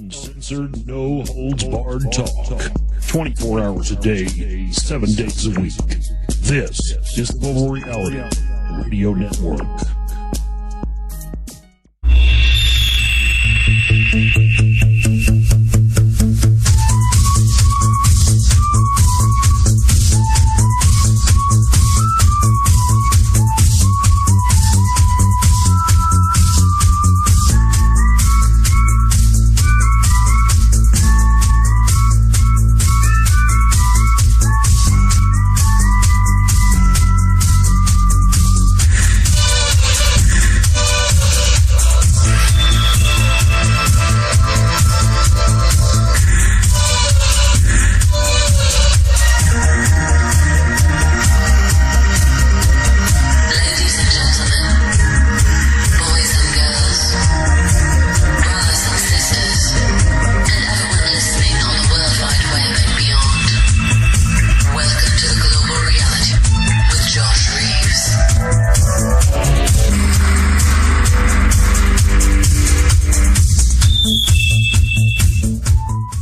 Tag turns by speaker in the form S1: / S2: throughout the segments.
S1: Uncensored, no holds barred talk. 24 hours a day, 7 days a week. This is Global Reality Radio Network.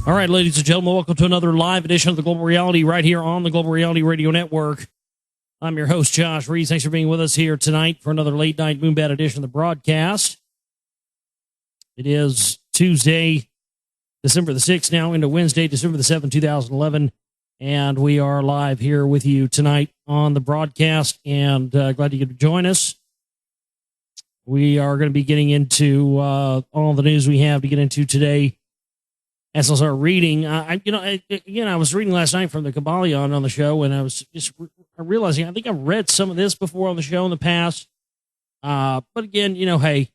S2: All right, ladies and gentlemen, welcome to another live edition of the Global Reality right here on the Global Reality Radio Network. I'm your host, Josh Reeves. Thanks for being with us here tonight for another late night Moonbat edition of the broadcast. It is Tuesday, December the 6th, now into Wednesday, December the 7th, 2011, and we are live here with you tonight on the broadcast, and glad you could join us. We are going to be getting into all the news we have to get into today. As I start reading, I was reading last night from the Kabbalion on the show, and I was just realizing I think I've read some of this before on the show in the past. But again, hey,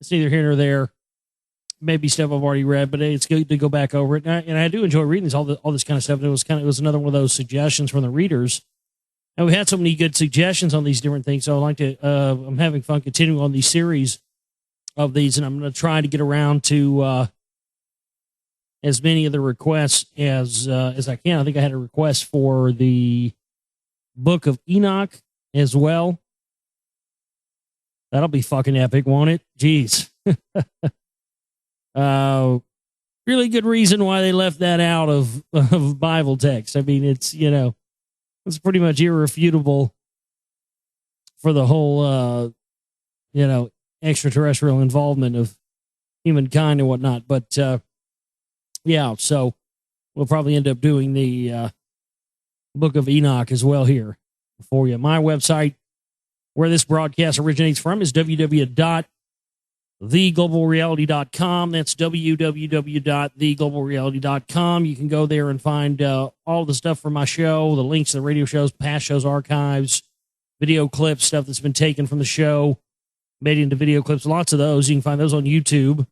S2: it's neither here nor there. Maybe stuff I've already read, but it's good to go back over it. And I do enjoy reading all this kind of stuff. And it was another one of those suggestions from the readers. And we had so many good suggestions on these different things. So I like to. I'm having fun continuing on these series of these, and I'm going to try to get around to as many of the requests as I can. I think I had a request for the Book of Enoch as well. That'll be fucking epic, won't it? Jeez. Really good reason why they left that out of Bible text. I mean, it's pretty much irrefutable for the whole, extraterrestrial involvement of humankind and whatnot. But, yeah, so we'll probably end up doing the Book of Enoch as well here for you. My website, where this broadcast originates from, is www.theglobalreality.com. That's www.theglobalreality.com. You can go there and find all the stuff from my show, the links to the radio shows, past shows, archives, video clips, stuff that's been taken from the show, made into video clips, lots of those. You can find those on YouTube.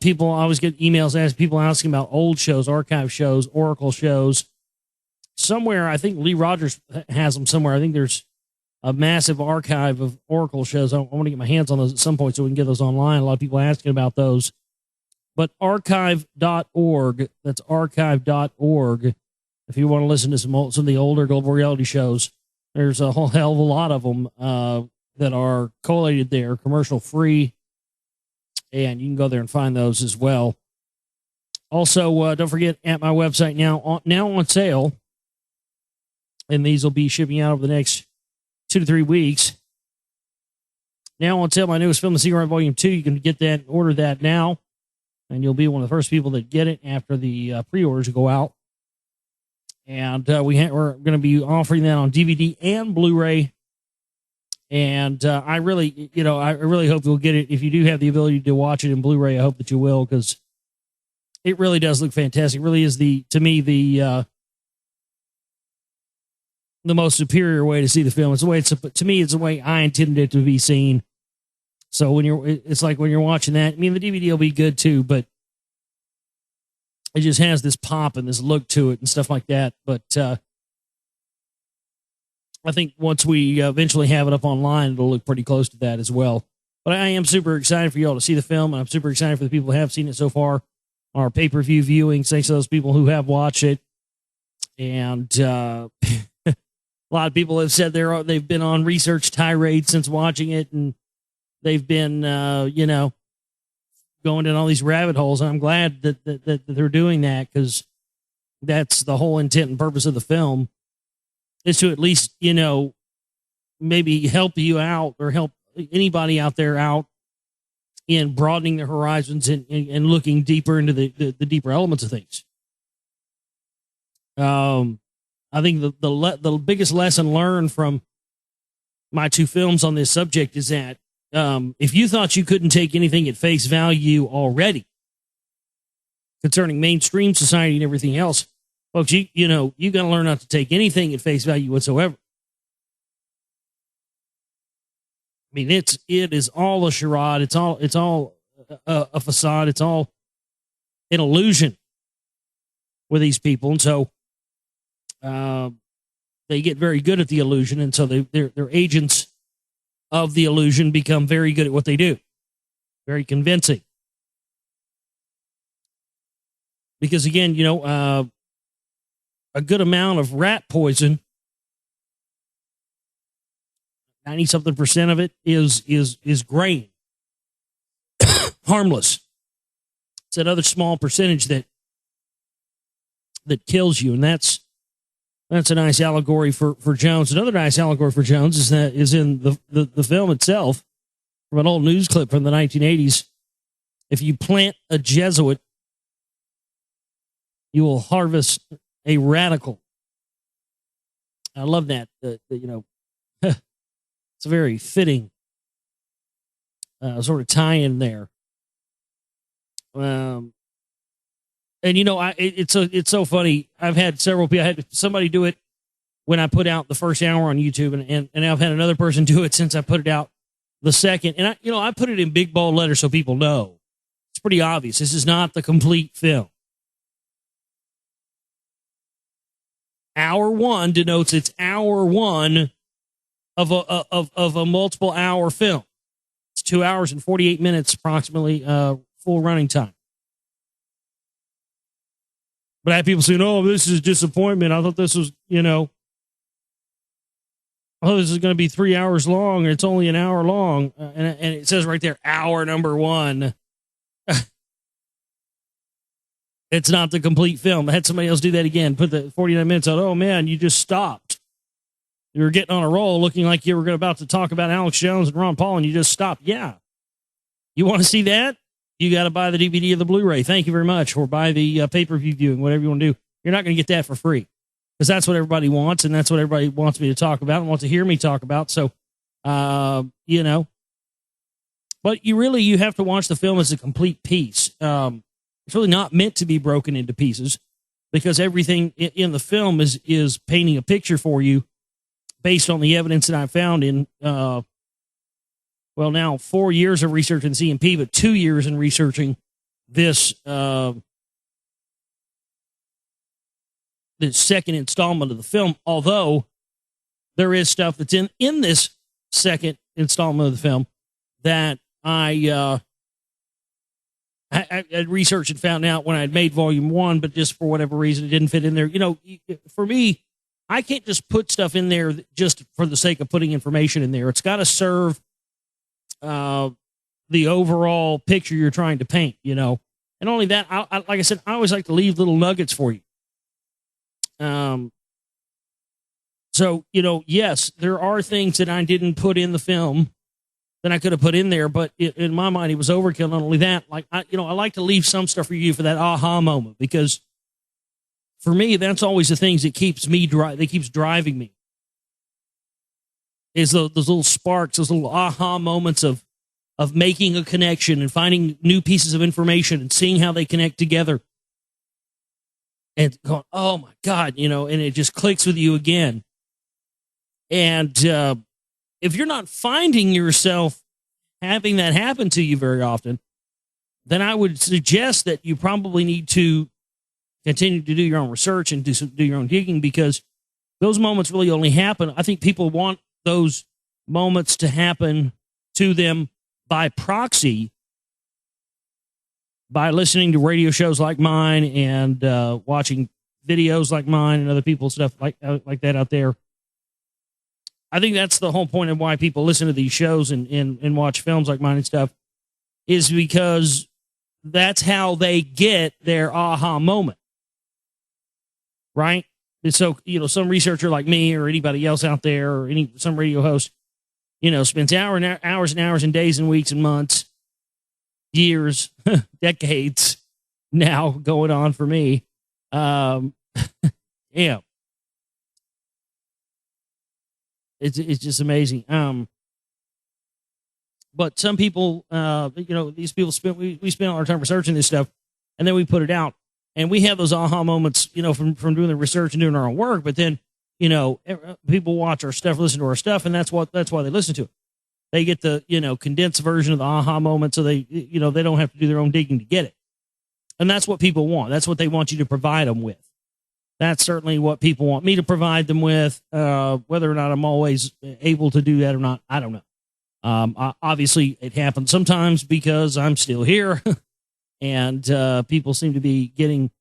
S2: People always get emails asking about old shows, archive shows, Oracle shows. Somewhere, I think Lee Rogers has them somewhere. I think there's a massive archive of Oracle shows. I want to get my hands on those at some point so we can get those online. A lot of people asking about those. But archive.org, that's archive.org. If you want to listen to some of the older Global Reality shows, there's a whole hell of a lot of them that are collated there, commercial free. And you can go there and find those as well. Also, don't forget, at my website now on sale, and these will be shipping out over the next 2 to 3 weeks. Now on sale, my newest film, The Secret Volume 2. You can get that and order that now, and you'll be one of the first people that get it after the pre-orders go out. And we're going to be offering that on DVD and Blu-ray. And I really hope you'll get it. If you do have the ability to watch it in Blu-ray, I hope that you will, because it really does look fantastic. It really is the most superior way to see the film. It's the way I intended it to be seen. So it's like when you're watching that, I mean, the DVD will be good too, but it just has this pop and this look to it and stuff like that. But I think once we eventually have it up online, it'll look pretty close to that as well. But I am super excited for you all to see the film, and I'm super excited for the people who have seen it so far on our pay-per-view viewings. Thanks to those people who have watched it. And a lot of people have said they've been on research tirade since watching it, and they've been, going in all these rabbit holes. And I'm glad that they're doing that, because that's the whole intent and purpose of the film, is to at least, maybe help you out, or help anybody out there out in broadening their horizons and looking deeper into the deeper elements of things. I think the biggest lesson learned from my two films on this subject is that if you thought you couldn't take anything at face value already concerning mainstream society and everything else, folks, you got to learn not to take anything at face value whatsoever. I mean, it is all a charade. It's all a facade. It's all an illusion with these people, and so they get very good at the illusion, and so they're agents of the illusion, become very good at what they do, very convincing. Because again, a good amount of rat poison, 90-something% of it is grain, harmless. It's that other small percentage that kills you, and that's a nice allegory for Jones. Another nice allegory for Jones is in the film itself, from an old news clip from the 1980s. If you plant a Jesuit, you will harvest a radical. I love that. It's a very fitting sort of tie-in there. And it's so funny. I've had several people. I had somebody do it when I put out the first hour on YouTube, and I've had another person do it since I put it out the second. And I put it in big bold letters so people know. It's pretty obvious. This is not the complete film. Hour one denotes it's hour one of a multiple hour film. It's 2 hours and 48 minutes approximately, full running time. But I have people saying, "Oh, this is disappointment. I thought this was, this is going to be 3 hours long. It's only an hour long." And it says right there, hour number one. It's not the complete film. I had somebody else do that again. Put the 49 minutes out. Oh, man, you just stopped. You were getting on a roll looking like you were about to talk about Alex Jones and Ron Paul, and you just stopped. Yeah. You want to see that? You got to buy the DVD or the Blu-ray. Thank you very much. Or buy the pay-per-view viewing, whatever you want to do. You're not going to get that for free, because that's what everybody wants, and that's what everybody wants me to talk about and wants to hear me talk about. So, But you have to watch the film as a complete piece. It's really not meant to be broken into pieces, because everything in the film is painting a picture for you based on the evidence that I found in, now 4 years of research in CMP, but 2 years in researching this second installment of the film. Although there is stuff that's in this second installment of the film that I researched and found out when I had made volume one, but just for whatever reason, it didn't fit in there. For me, I can't just put stuff in there just for the sake of putting information in there. It's got to serve the overall picture you're trying to paint, And only that, like I said, I always like to leave little nuggets for you. So, yes, there are things that I didn't put in the film that I could have put in there, but in my mind, it was overkill. Not only that, I like to leave some stuff for you for that aha moment, because for me, that's always the things that keeps driving me. Is those little sparks, those little aha moments of making a connection and finding new pieces of information and seeing how they connect together. And going, oh my God, and it just clicks with you again. And if you're not finding yourself having that happen to you very often, then I would suggest that you probably need to continue to do your own research and do your own digging, because those moments really only happen. I think people want those moments to happen to them by proxy, by listening to radio shows like mine and watching videos like mine and other people's stuff like that out there. I think that's the whole point of why people listen to these shows and watch films like mine and stuff, is because that's how they get their aha moment, right? And so, some researcher like me or anybody else out there or some radio host, spends hours and hours and days and weeks and months, years, decades now going on for me. Yeah. It's just amazing. But some people, these people we spend all our time researching this stuff, and then we put it out, and we have those aha moments, from doing the research and doing our own work. But then, people watch our stuff, listen to our stuff, and that's why they listen to it. They get the, condensed version of the aha moment, so they don't have to do their own digging to get it. And that's what people want. That's what they want you to provide them with. That's certainly what people want me to provide them with. Whether or not I'm always able to do that or not, I don't know. Obviously, it happens sometimes because I'm still here, and people seem to be getting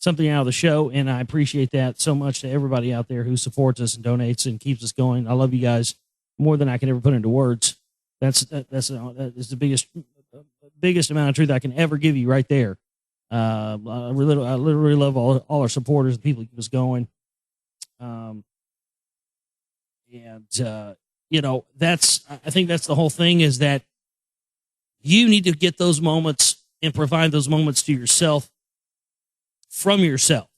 S2: something out of the show, and I appreciate that so much to everybody out there who supports us and donates and keeps us going. I love you guys more than I can ever put into words. That is the biggest amount of truth I can ever give you right there. I literally love all our supporters, the people who keep us going. I think that's the whole thing, is that you need to get those moments and provide those moments to yourself from yourself.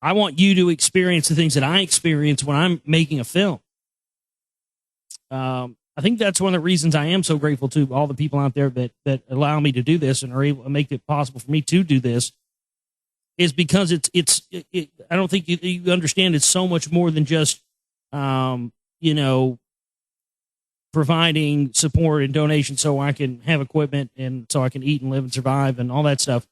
S2: I want you to experience the things that I experience when I'm making a film. I think that's one of the reasons I am so grateful to all the people out there that allow me to do this and are able to make it possible for me to do this, is because I don't think you understand it's so much more than just, providing support and donation so I can have equipment and so I can eat and live and survive and all that stuff.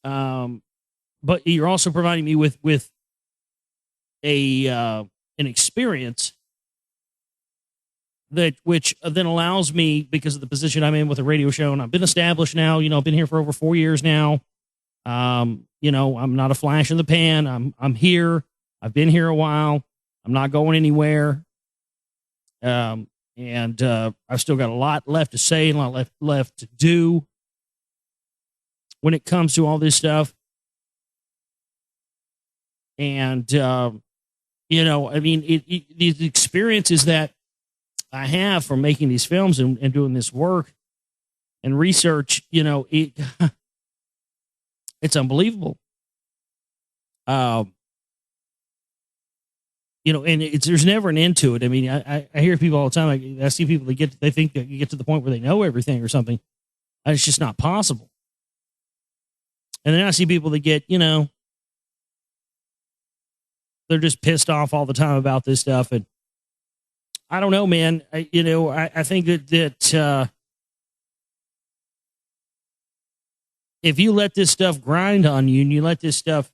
S2: But you're also providing me with an experience which then allows me, because of the position I'm in with a radio show, and I've been established now, I've been here for over 4 years now. I'm not a flash in the pan. I'm here. I've been here a while. I'm not going anywhere. And I've still got a lot left to say and a lot left to do when it comes to all this stuff. And, these experiences that I have from making these films and doing this work and research, it's unbelievable. And there's never an end to it. I mean, I hear people all the time. I see people they think that you get to the point where they know everything or something. And it's just not possible. And then I see people that get, they're just pissed off all the time about this stuff. And I don't know, man. I think that if you let this stuff grind on you and you let this stuff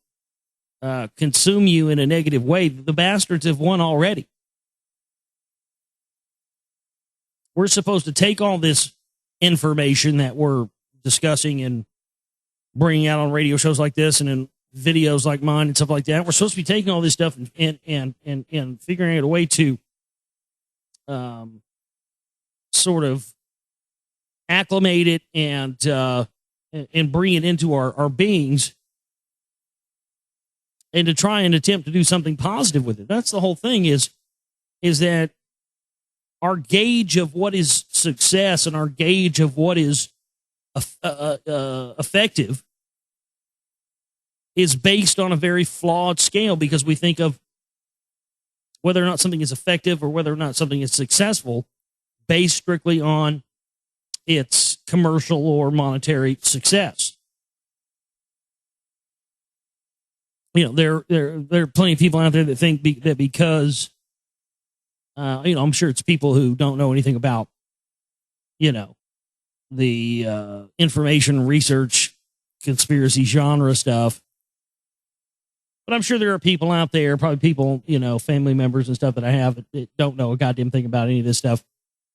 S2: consume you in a negative way, the bastards have won already. We're supposed to take all this information that we're discussing and bringing out on radio shows like this and in videos like mine and stuff like that. We're supposed to be taking all this stuff and figuring out a way to sort of acclimate it and bring it into our beings, and to try and attempt to do something positive with it. That's the whole thing, is that our gauge of what is success and our gauge of what is effective is based on a very flawed scale, because we think of whether or not something is effective or whether or not something is successful based strictly on its commercial or monetary success. There are plenty of people out there that think that because, I'm sure it's people who don't know anything about, the information research conspiracy genre stuff. But I'm sure there are people out there, probably people, family members and stuff that I have that don't know a goddamn thing about any of this stuff,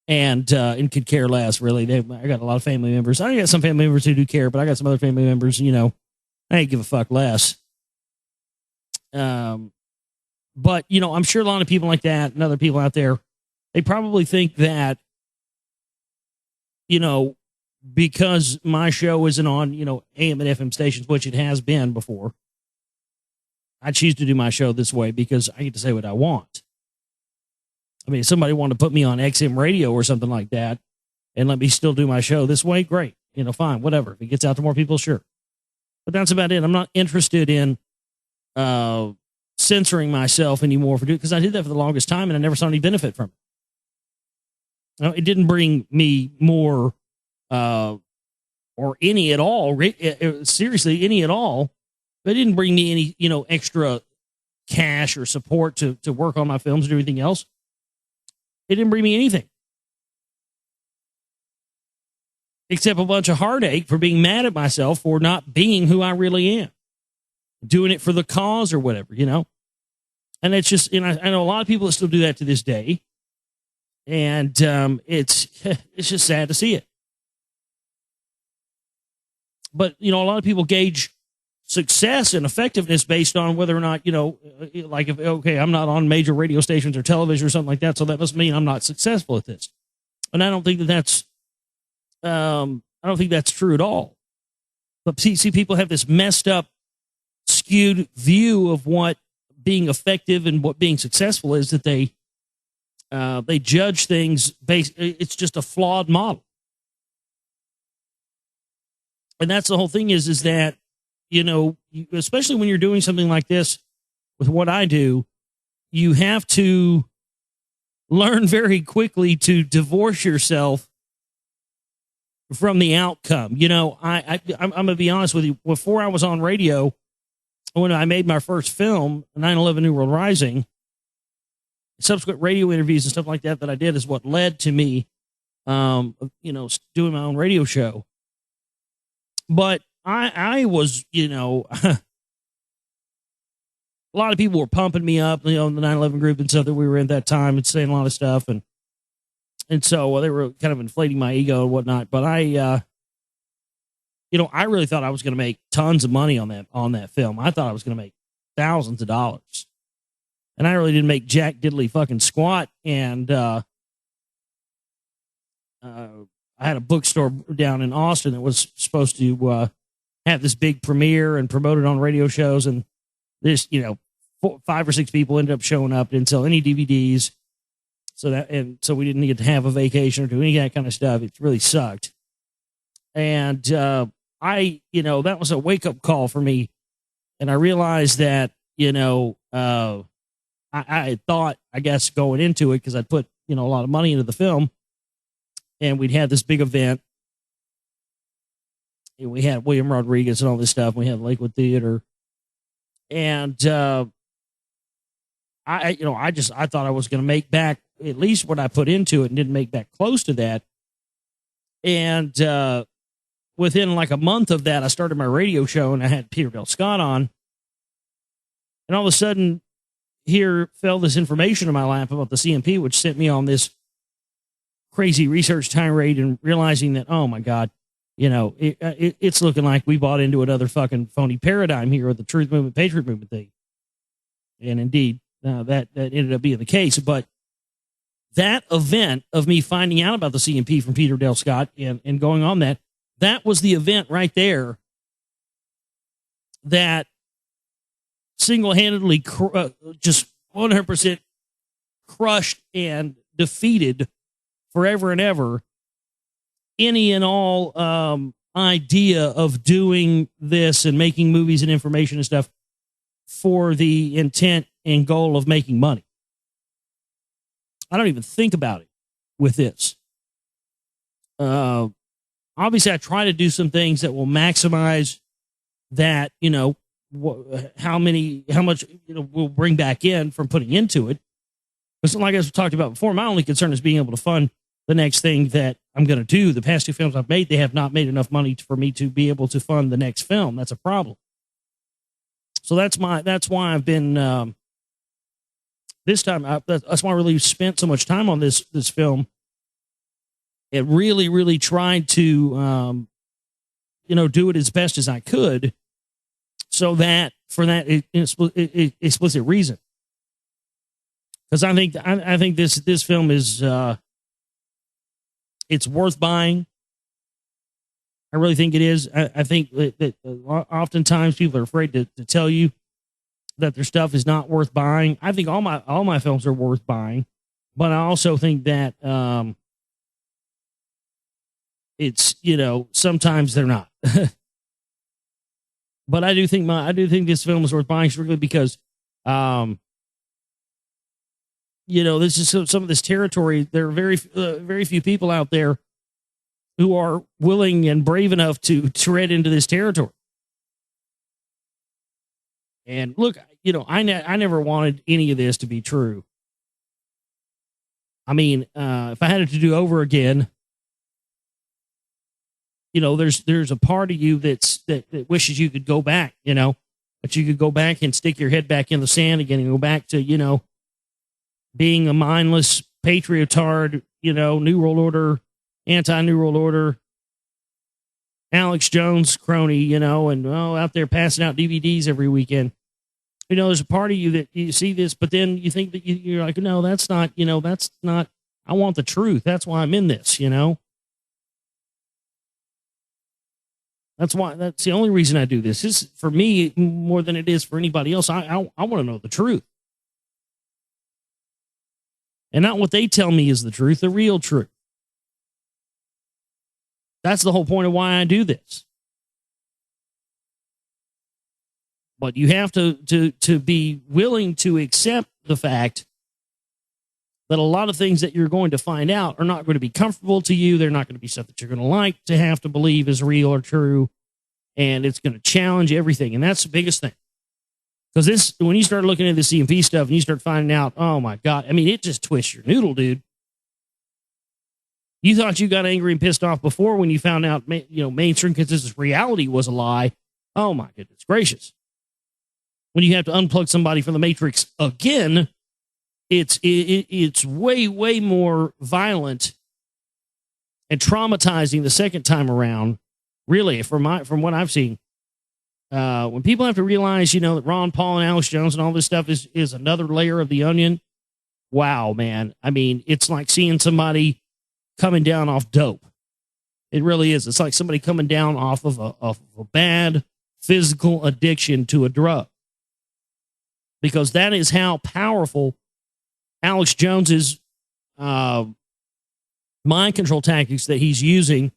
S2: and could care less, really. I got a lot of family members. I got some family members who do care, but I got some other family members, I ain't give a fuck less. But, I'm sure a lot of people like that and other people out there, they probably think that, because my show isn't on, AM and FM stations, which it has been before, I choose to do my show this way because I get to say what I want. I mean, if somebody wanted to put me on XM radio or something like that and let me still do my show this way, great. Fine, whatever. If it gets out to more people, sure. But that's about it. I'm not interested in censoring myself anymore for doing, because I did that for the longest time and I never saw any benefit from it. It didn't bring me more or any at all, seriously, any at all. But it didn't bring me any, extra cash or support to work on my films or anything else. It didn't bring me anything. Except a bunch of heartache for being mad at myself for not being who I really am. Doing it for the cause or whatever, And it's just, I know a lot of people that still do that to this day. And it's just sad to see it. But, a lot of people gauge success and effectiveness based on whether or not, like if, okay, I'm not on major radio stations or television or something like that, so that must mean I'm not successful at this. And I don't think that's true at all. But see, people have this messed up, skewed view of what being effective and what being successful is, that they judge things based. It's just a flawed model. And that's the whole thing is that, especially when you're doing something like this with what I do, you have to learn very quickly to divorce yourself from the outcome. I'm going to be honest with you. Before I was on radio, when I made my first film, 9/11 New World Rising, subsequent radio interviews and stuff like that I did is what led to me, doing my own radio show. But I was, a lot of people were pumping me up, in the 9/11 group and stuff that we were in that time and saying a lot of stuff. And so they were kind of inflating my ego and whatnot. But I really thought I was going to make tons of money on that film. I thought I was going to make thousands of dollars. And I really didn't make jack diddly fucking squat. And I had a bookstore down in Austin that was supposed to have this big premiere and promote it on radio shows. And this, 5 or 6 people ended up showing up, didn't sell any DVDs. So we didn't get to have a vacation or do any of that kind of stuff. It really sucked. And that was a wake up call for me. And I realized that, I thought, I guess, going into it, because I'd put, a lot of money into the film, and we'd had this big event. And we had William Rodriguez and all this stuff. We had Lakewood Theater. And I thought I was going to make back at least what I put into it, and didn't make back close to that. And within like a month of that, I started my radio show, and I had Peter Del Scott on. And all of a sudden, here fell this information in my lap about the CMP, which sent me on this crazy research tirade, and realizing that, oh my God, it's looking like we bought into another fucking phony paradigm here with the truth movement, patriot movement thing. And indeed, that ended up being the case. But that event of me finding out about the CMP from Peter Del Scott and going on that was the event right there that single-handedly just 100% crushed and defeated forever and ever any and all idea of doing this and making movies and information and stuff for the intent and goal of making money. I don't even think about it with this. Obviously, I try to do some things that will maximize that, how much, we'll bring back in from putting into it. But like I talked about before, my only concern is being able to fund the next thing that I'm going to do. The past 2 films I've made, they have not made enough money for me to be able to fund the next film. That's a problem. So that's why I've been, this time, that's why I really spent so much time on this film. It really, really tried to, do it as best as I could, so that for that explicit reason. Because I think this film is it's worth buying. I really think it is. I think that oftentimes people are afraid to tell you that their stuff is not worth buying. I think all my films are worth buying, but I also think that it's, sometimes they're not. But I do think this film is worth buying strictly because this is some of this territory. There are very few people out there who are willing and brave enough to tread into this territory. And look, I never wanted any of this to be true. I mean, if I had it to do over again, there's a part of you that wishes you could go back, that you could go back and stick your head back in the sand again and go back to, being a mindless patriotard, New World Order, anti-New World Order, Alex Jones crony, and out there passing out DVDs every weekend. There's a part of you that you see this, but then you think that you're like, no, that's not, I want the truth. That's why I'm in this, That's the only reason I do this. This is for me more than it is for anybody else. I want to know the truth. And not what they tell me is the truth, the real truth. That's the whole point of why I do this. But you have to be willing to accept the fact that a lot of things that you're going to find out are not going to be comfortable to you. They're not going to be stuff that you're going to like to have to believe is real or true. And it's going to challenge everything. And that's the biggest thing. Because when you start looking at the CMP stuff and you start finding out, oh my God, I mean, it just twists your noodle, dude. You thought you got angry and pissed off before when you found out, mainstream consensus reality was a lie. Oh my goodness gracious. When you have to unplug somebody from the Matrix again, it's way, way more violent and traumatizing the second time around. Really, from what I've seen, when people have to realize, that Ron Paul and Alex Jones and all this stuff is another layer of the onion. Wow, man. I mean, it's like seeing somebody coming down off dope. It really is. It's like somebody coming down off of a bad physical addiction to a drug. Because that is how powerful Alex Jones's mind control tactics that he's using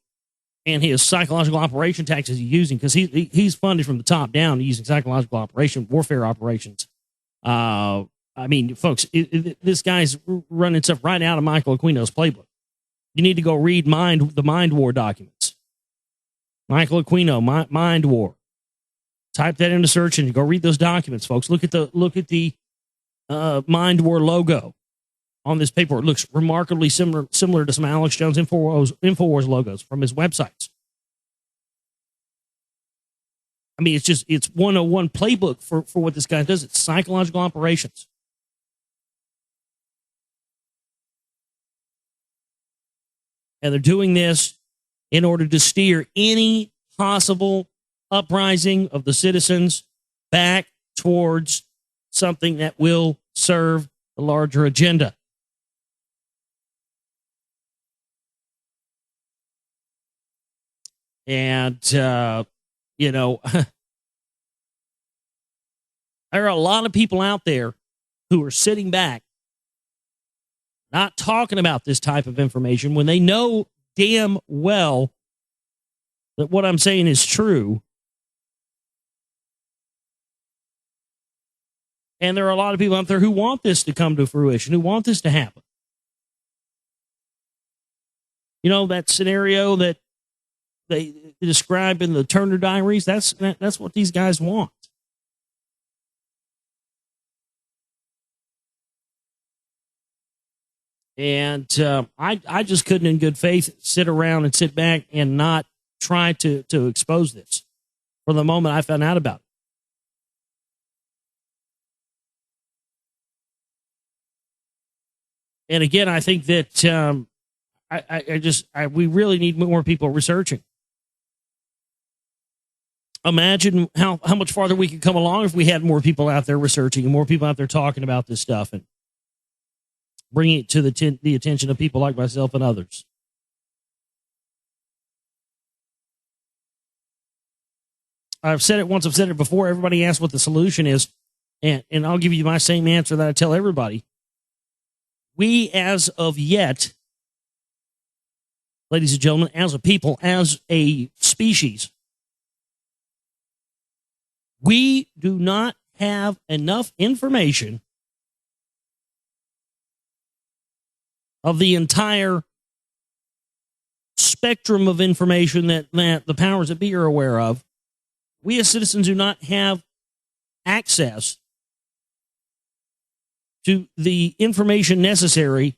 S2: and his psychological operation tactics he's using, because he's funded from the top down using psychological warfare operations. I mean, folks, this guy's running stuff right out of Michael Aquino's playbook. You need to go read the Mind War documents. Michael Aquino, Mind War. Type that into search and go read those documents, folks. Look at the Mind War logo on this paper. It looks remarkably similar to some Alex Jones Infowars logos from his websites. I mean, it's 101 playbook for what this guy does. It's psychological operations. And they're doing this in order to steer any possible uprising of the citizens back towards something that will serve the larger agenda. And, there are a lot of people out there who are sitting back, not talking about this type of information when they know damn well that what I'm saying is true. And there are a lot of people out there who want this to come to fruition, who want this to happen. That scenario that they describe in the Turner Diaries, that's what these guys want. And I just couldn't in good faith sit back and not try to expose this from the moment I found out about it. And again, I think that we really need more people researching. Imagine how much farther we could come along if we had more people out there researching and more people out there talking about this stuff and bringing it to the attention of people like myself and others. I've said it once, I've said it before. Everybody asks what the solution is, and I'll give you my same answer that I tell everybody. We, as of yet, ladies and gentlemen, as a people, as a species, we do not have enough information of the entire spectrum of information that the powers that be are aware of. We as citizens do not have access to the information necessary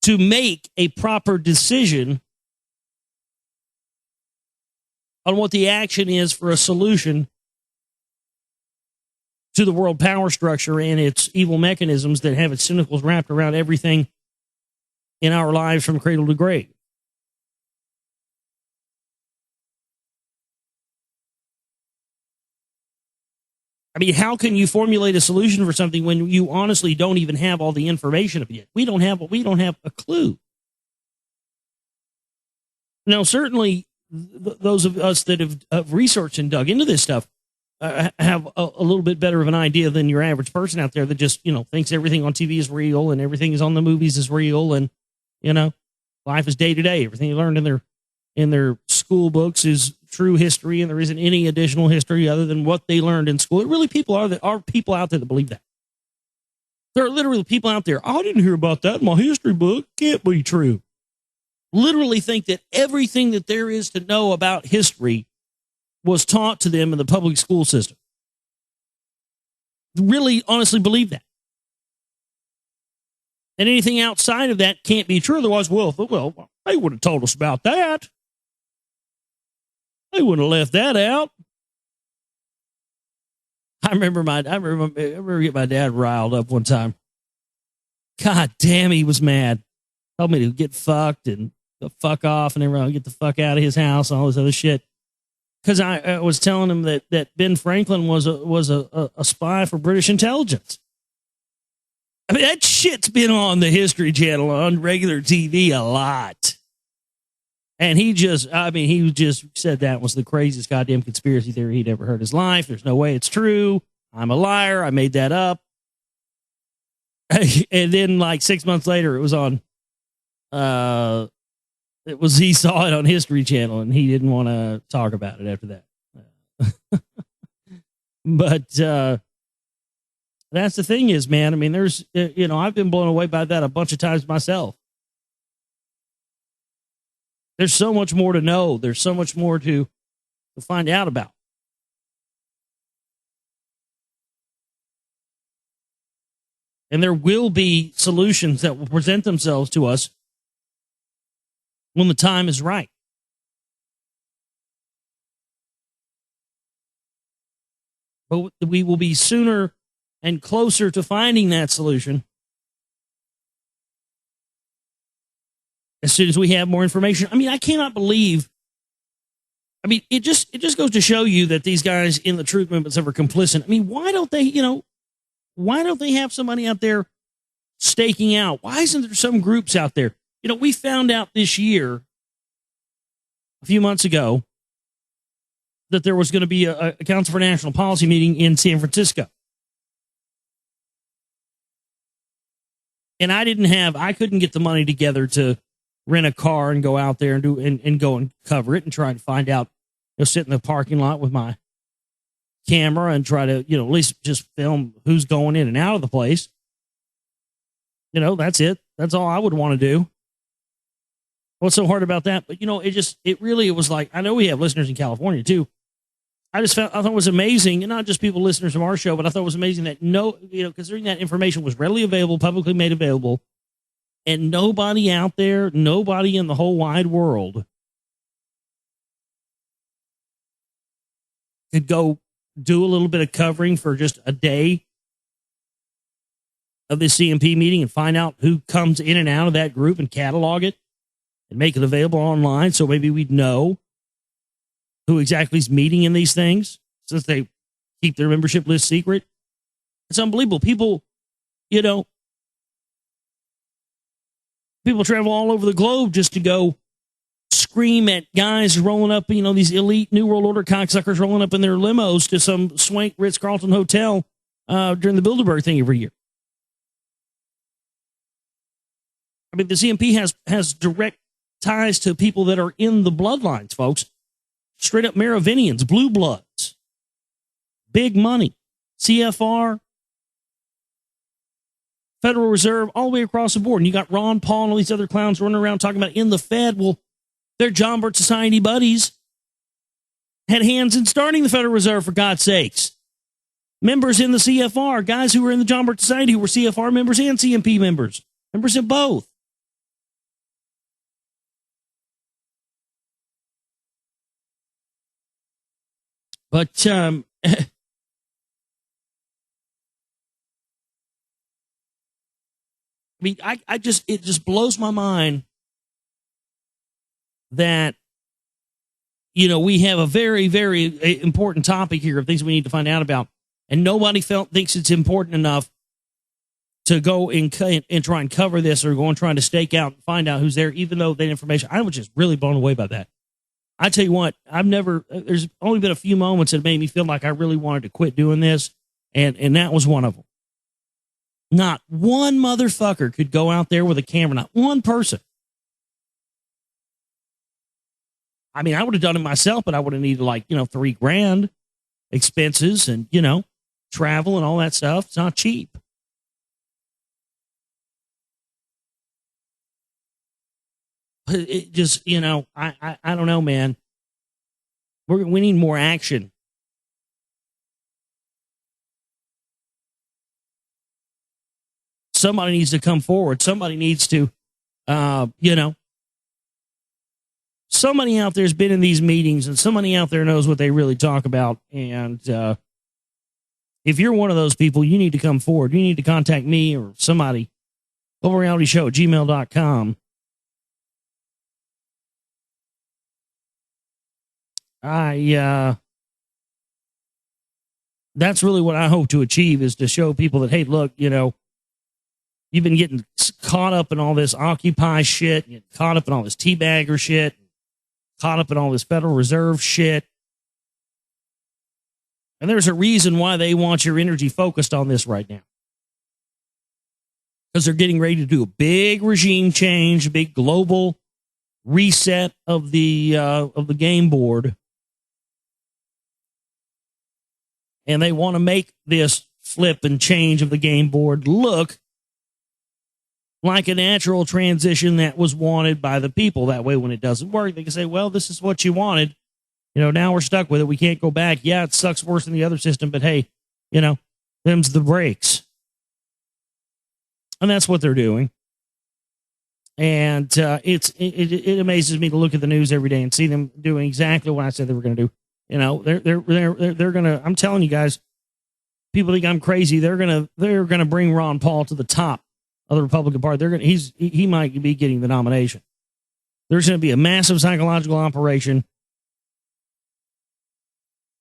S2: to make a proper decision on what the action is for a solution to the world power structure and its evil mechanisms that have its tentacles wrapped around everything in our lives from cradle to grave. I mean, how can you formulate a solution for something when you honestly don't even have all the information of it yet? We don't have a clue. Now, certainly, those of us that have researched and dug into this stuff have a little bit better of an idea than your average person out there that just, thinks everything on TV is real and everything is on the movies is real, and life is day to day. Everything you learned in their school books is true history, and there isn't any additional history other than what they learned in school. It really are people out there that believe that. There are literally people out there, I didn't hear about that in my history book. Can't be true. Literally think that everything that there is to know about history was taught to them in the public school system. Really honestly believe that. And anything outside of that can't be true. Otherwise, well, they would have told us about that. They wouldn't have left that out. I remember getting my dad riled up one time. God damn, he was mad. Told me to get fucked and the fuck off and everyone get the fuck out of his house and all this other shit. Because I was telling him that Ben Franklin was a spy for British intelligence. I mean, that shit's been on the History Channel on regular TV a lot. And he just said that was the craziest goddamn conspiracy theory he'd ever heard in his life. There's no way it's true. I'm a liar. I made that up. And then like 6 months later, it was on, he saw it on History Channel and he didn't want to talk about it after that. But, that's the thing is, man, I mean, there's, I've been blown away by that a bunch of times myself. There's so much more to know. There's so much more to find out about. And there will be solutions that will present themselves to us when the time is right. But we will be sooner and closer to finding that solution as soon as we have more information. I mean, I cannot believe. I mean, it just goes to show you that these guys in the truth movements are complicit. I mean, why don't they have somebody out there staking out? Why isn't there some groups out there? We found out this year, a few months ago, that there was going to be a Council for National Policy meeting in San Francisco. And I couldn't get the money together to rent a car and go out there and go and cover it and try to find out, sit in the parking lot with my camera and try to, at least just film who's going in and out of the place. That's it. That's all I would want to do. What's so hard about that? But, it was like, I know we have listeners in California too. I thought it was amazing, and not just people, listeners of our show, but I thought it was amazing that considering that information was readily available, publicly made available, and nobody out there, nobody in the whole wide world could go do a little bit of covering for just a day of this CMP meeting and find out who comes in and out of that group and catalog it and make it available online so maybe we'd know who exactly is meeting in these things since they keep their membership list secret. It's unbelievable. People travel all over the globe just to go scream at guys rolling up, these elite New World Order cocksuckers rolling up in their limos to some swank Ritz-Carlton hotel during the Bilderberg thing every year. I mean, the CMP has direct ties to people that are in the bloodlines, folks. Straight up Merovingians, blue bloods, big money, CFR, Federal Reserve, all the way across the board. And you got Ron Paul and all these other clowns running around talking about in the Fed. Well, their John Birch Society buddies had hands in starting the Federal Reserve, for God's sakes. Members in the CFR, guys who were in the John Birch Society who were CFR members and CMP members, members of both. But I mean, it just blows my mind that, we have a very, very important topic here of things we need to find out about, and nobody thinks it's important enough to go and try and cover this, or go and try to stake out and find out who's there, even though that information, I was just really blown away by that. I tell you what, there's only been a few moments that made me feel like I really wanted to quit doing this, and that was one of them. Not one motherfucker could go out there with a camera, not one person. I mean, I would have done it myself, but I would have needed $3,000 expenses and, travel and all that stuff. It's not cheap. It just, I don't know, man. We need more action. Somebody needs to come forward. Somebody needs to, somebody out there's been in these meetings, and somebody out there knows what they really talk about. And if you're one of those people, you need to come forward. You need to contact me or somebody. GlobalRealityShow@gmail.com. That's really what I hope to achieve, is to show people that, hey, look, you've been getting caught up in all this Occupy shit, and caught up in all this teabagger shit, caught up in all this Federal Reserve shit. And there's a reason why they want your energy focused on this right now. Because they're getting ready to do a big regime change, a big global reset of the game board. And they want to make this flip and change of the game board look like a natural transition that was wanted by the people. That way, when it doesn't work, they can say, well, this is what you wanted. Now we're stuck with it. We can't go back. Yeah, it sucks worse than the other system, but hey, them's the breaks. And that's what they're doing. And it amazes me to look at the news every day and see them doing exactly what I said they were going to do. They're gonna. I'm telling you guys, people think I'm crazy. They're gonna bring Ron Paul to the top of the Republican Party. He might be getting the nomination. There's going to be a massive psychological operation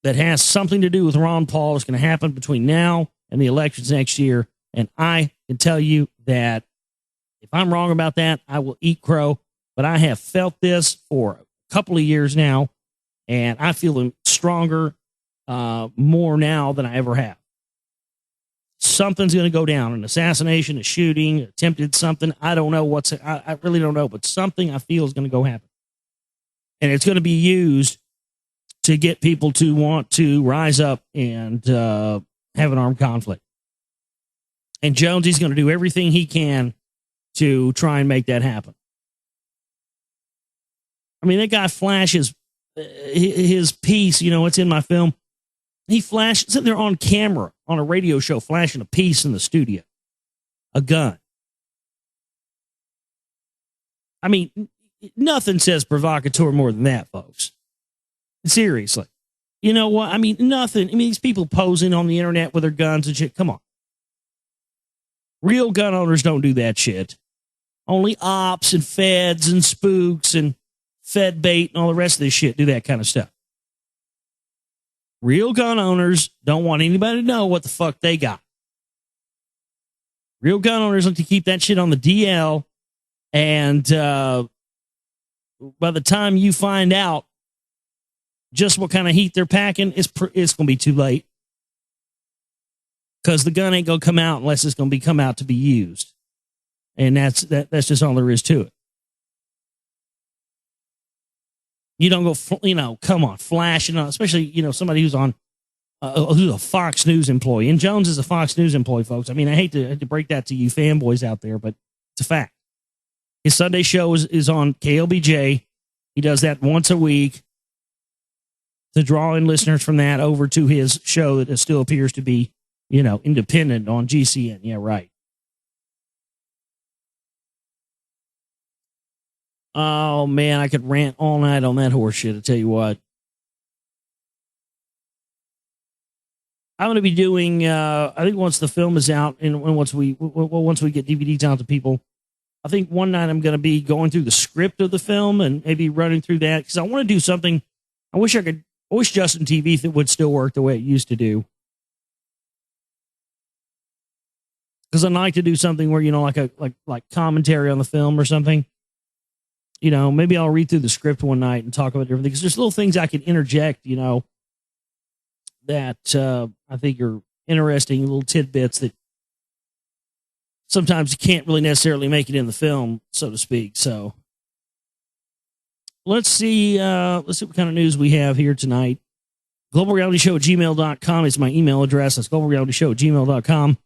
S2: that has something to do with Ron Paul. It's going to happen between now and the elections next year. And I can tell you that if I'm wrong about that, I will eat crow. But I have felt this for a couple of years now, and I feel stronger, more now than I ever have. Something's going to go down, an assassination, a shooting, attempted something. I don't know I really don't know, but something I feel is going to go happen. And it's going to be used to get people to want to rise up and have an armed conflict. And Jonesy's going to do everything he can to try and make that happen. I mean, that guy flashes his piece, it's in my film. He flashed, sitting there on camera on a radio show, flashing a piece in the studio, a gun. I mean, nothing says provocateur more than that, folks. Seriously. You know what? I mean, nothing. I mean, these people posing on the internet with their guns and shit. Come on. Real gun owners don't do that shit. Only ops and feds and spooks and Fed bait and all the rest of this shit do that kind of stuff. Real gun owners don't want anybody to know what the fuck they got. Real gun owners like to keep that shit on the DL and by the time you find out just what kind of heat they're packing, it's going to be too late. Because the gun ain't going to come out unless it's going to come out to be used. And that's just all there is to it. You don't go, come on, flashing on, especially, somebody who's on, who's a Fox News employee. And Jones is a Fox News employee, folks. I mean, I hate to break that to you fanboys out there, but it's a fact. His Sunday show is on KLBJ. He does that once a week to draw in listeners from that over to his show that still appears to be, independent on GCN. Yeah, right. Oh, man, I could rant all night on that horse shit, I tell you what. I'm going to be doing, I think once the film is out and once we get DVDs out to people, I think one night I'm going to be going through the script of the film and maybe running through that because I want to do something. I wish Justin TV would still work the way it used to do. Because I'd like to do something where, like commentary on the film or something. Maybe I'll read through the script one night and talk about everything. Because there's little things I can interject, that I think are interesting, little tidbits that sometimes you can't really necessarily make it in the film, so to speak. So let's see what kind of news we have here tonight. GlobalRealityShow@gmail.com is my email address. That's GlobalRealityShow@gmail.com.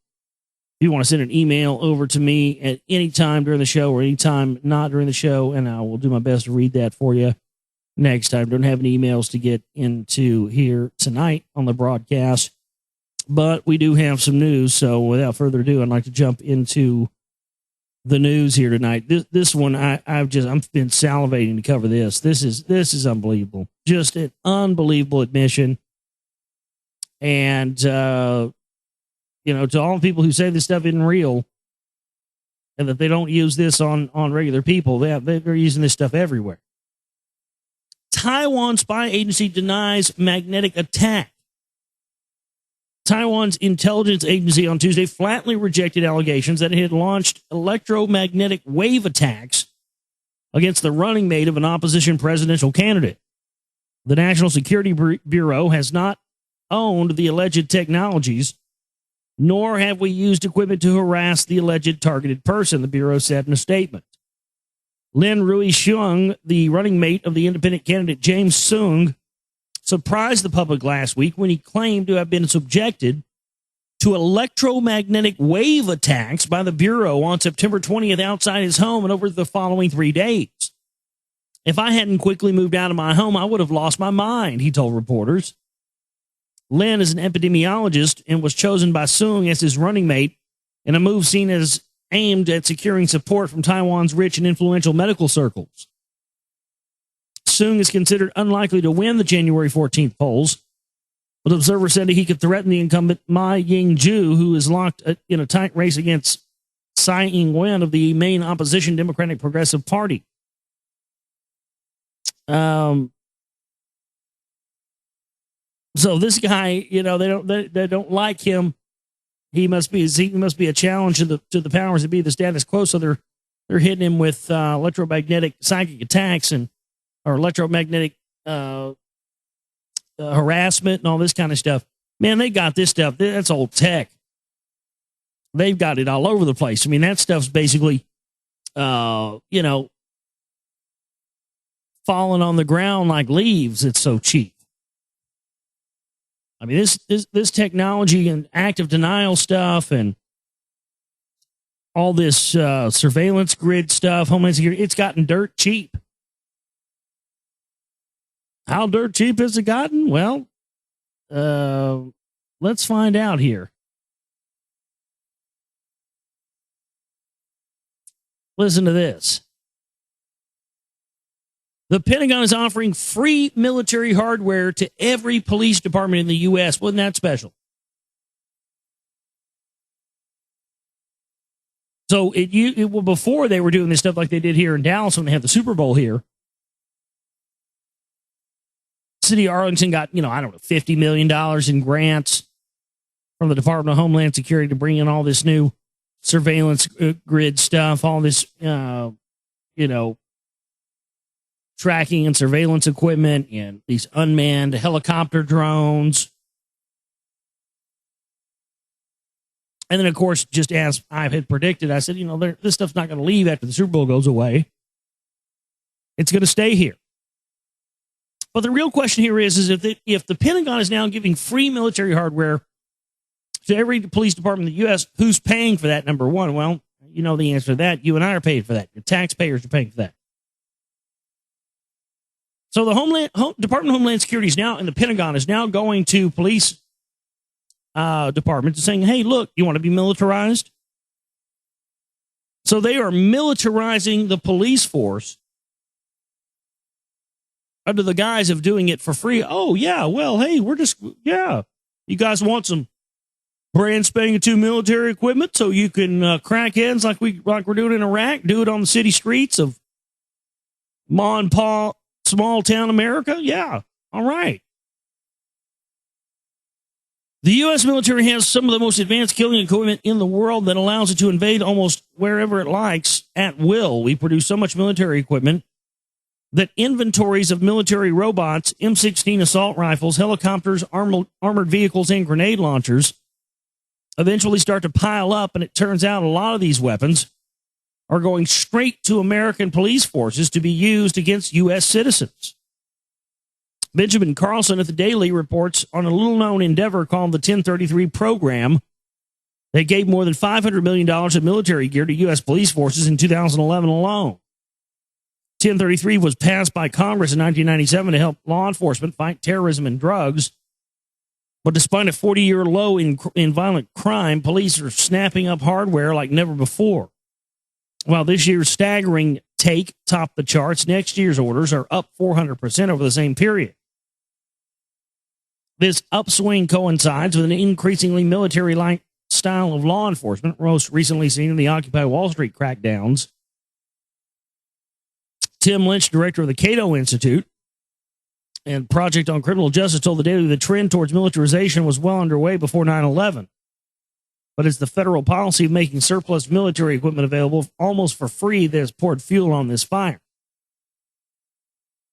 S2: If you want to send an email over to me at any time during the show or any time not during the show, and I will do my best to read that for you next time. Don't have any emails to get into here tonight on the broadcast, but we do have some news. So without further ado, I'd like to jump into the news here tonight. This one, I've been salivating to cover this. This is unbelievable. Just an unbelievable admission. And, to all the people who say this stuff isn't real and that they don't use this on regular people, they're using this stuff everywhere. Taiwan spy agency denies magnetic attack. Taiwan's intelligence agency on Tuesday flatly rejected allegations that it had launched electromagnetic wave attacks against the running mate of an opposition presidential candidate. The National Security Bureau has not owned the alleged technologies, nor have we used equipment to harass the alleged targeted person, the Bureau said in a statement. Lin Rui-Xiong, the running mate of the independent candidate James Soong, surprised the public last week when he claimed to have been subjected to electromagnetic wave attacks by the Bureau on September 20th outside his home and over the following 3 days. If I hadn't quickly moved out of my home, I would have lost my mind, he told reporters. Lin is an epidemiologist and was chosen by Soong as his running mate in a move seen as aimed at securing support from Taiwan's rich and influential medical circles. Soong is considered unlikely to win the January 14th polls, but observers said he could threaten the incumbent Ma Ying-jeou, who is locked in a tight race against Tsai Ing-wen of the main opposition Democratic Progressive Party. So this guy, they don't like him. He must be a challenge to the powers that be, the status quo. So they're hitting him with electromagnetic psychic attacks or electromagnetic harassment and all this kind of stuff. Man, they got this stuff. That's old tech. They've got it all over the place. I mean, that stuff's basically, falling on the ground like leaves. It's so cheap. I mean, this technology and active denial stuff and all this surveillance grid stuff, Homeland Security, it's gotten dirt cheap. How dirt cheap has it gotten? Well, let's find out here. Listen to this. The Pentagon is offering free military hardware to every police department in the U.S. Wasn't that special? So before they were doing this stuff like they did here in Dallas when they had the Super Bowl here, City of Arlington got, $50 million in grants from the Department of Homeland Security to bring in all this new surveillance grid stuff, all this, tracking and surveillance equipment and these unmanned helicopter drones. And then, of course, just as I had predicted, I said, this stuff's not going to leave after the Super Bowl goes away. It's going to stay here. But the real question here is if the Pentagon is now giving free military hardware to every police department in the U.S., who's paying for that, number one? Well, you know the answer to that. You and I are paying for that. The taxpayers are paying for that. So the Department of Homeland Security is now, and the Pentagon is now going to police departments and saying, hey, look, you want to be militarized? So they are militarizing the police force under the guise of doing it for free. Oh, yeah, well, hey, you guys want some brand spanking new military equipment so you can crack heads like we're doing in Iraq, do it on the city streets of ma and pa small town America? Yeah, all right. The U.S. military has some of the most advanced killing equipment in the world that allows it to invade almost wherever it likes at will. We produce so much military equipment that inventories of military robots, M16 assault rifles, helicopters, armored vehicles, and grenade launchers eventually start to pile up, and it turns out a lot of these weapons are going straight to American police forces to be used against U.S. citizens. Benjamin Carlson at the Daily reports on a little-known endeavor called the 1033 program that gave more than $500 million of military gear to U.S. police forces in 2011 alone. 1033 was passed by Congress in 1997 to help law enforcement fight terrorism and drugs. But despite a 40-year low in violent crime, police are snapping up hardware like never before. While this year's staggering take topped the charts, next year's orders are up 400% over the same period. This upswing coincides with an increasingly military-like style of law enforcement, most recently seen in the Occupy Wall Street crackdowns. Tim Lynch, director of the Cato Institute and Project on Criminal Justice, told the Daily the trend towards militarization was well underway before 9/11. But it's the federal policy of making surplus military equipment available almost for free that has poured fuel on this fire.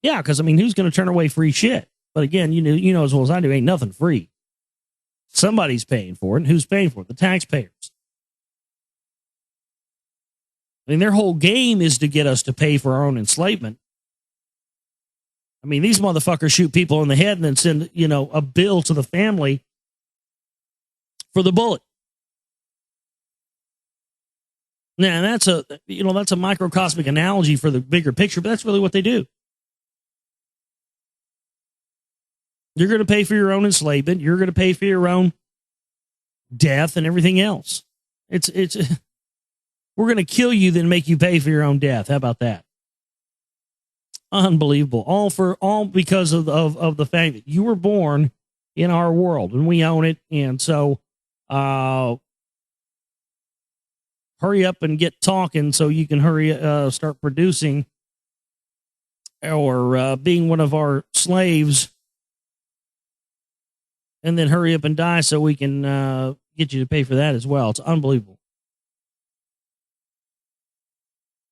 S2: Yeah, because, who's going to turn away free shit? But again, you know as well as I do, ain't nothing free. Somebody's paying for it, and who's paying for it? The taxpayers. Their whole game is to get us to pay for our own enslavement. These motherfuckers shoot people in the head and then send, a bill to the family for the bullet. Now, that's a microcosmic analogy for the bigger picture, but that's really what they do. You're going to pay for your own enslavement. You're going to pay for your own death and everything else. We're going to kill you, then make you pay for your own death. How about that? Unbelievable. All because of the fact that you were born in our world and we own it. And so, hurry up and get talking so you can start producing or being one of our slaves, and then hurry up and die so we can get you to pay for that as well. It's unbelievable.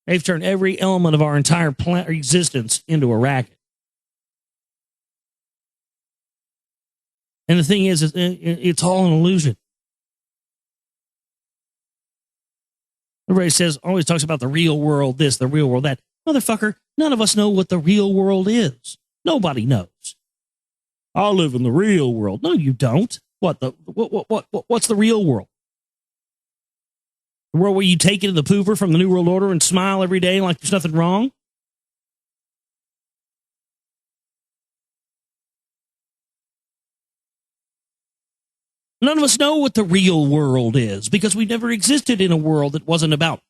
S2: They've turned every element of our entire existence into a racket. And the thing is, it's all an illusion. Everybody always talks about the real world this, the real world that. Motherfucker, none of us know what the real world is. Nobody knows. I live in the real world. No, you don't. What's the real world? The world where you take it to the pooper from the New World Order and smile every day like there's nothing wrong? None of us know what the real world is because we never existed in a world that wasn't about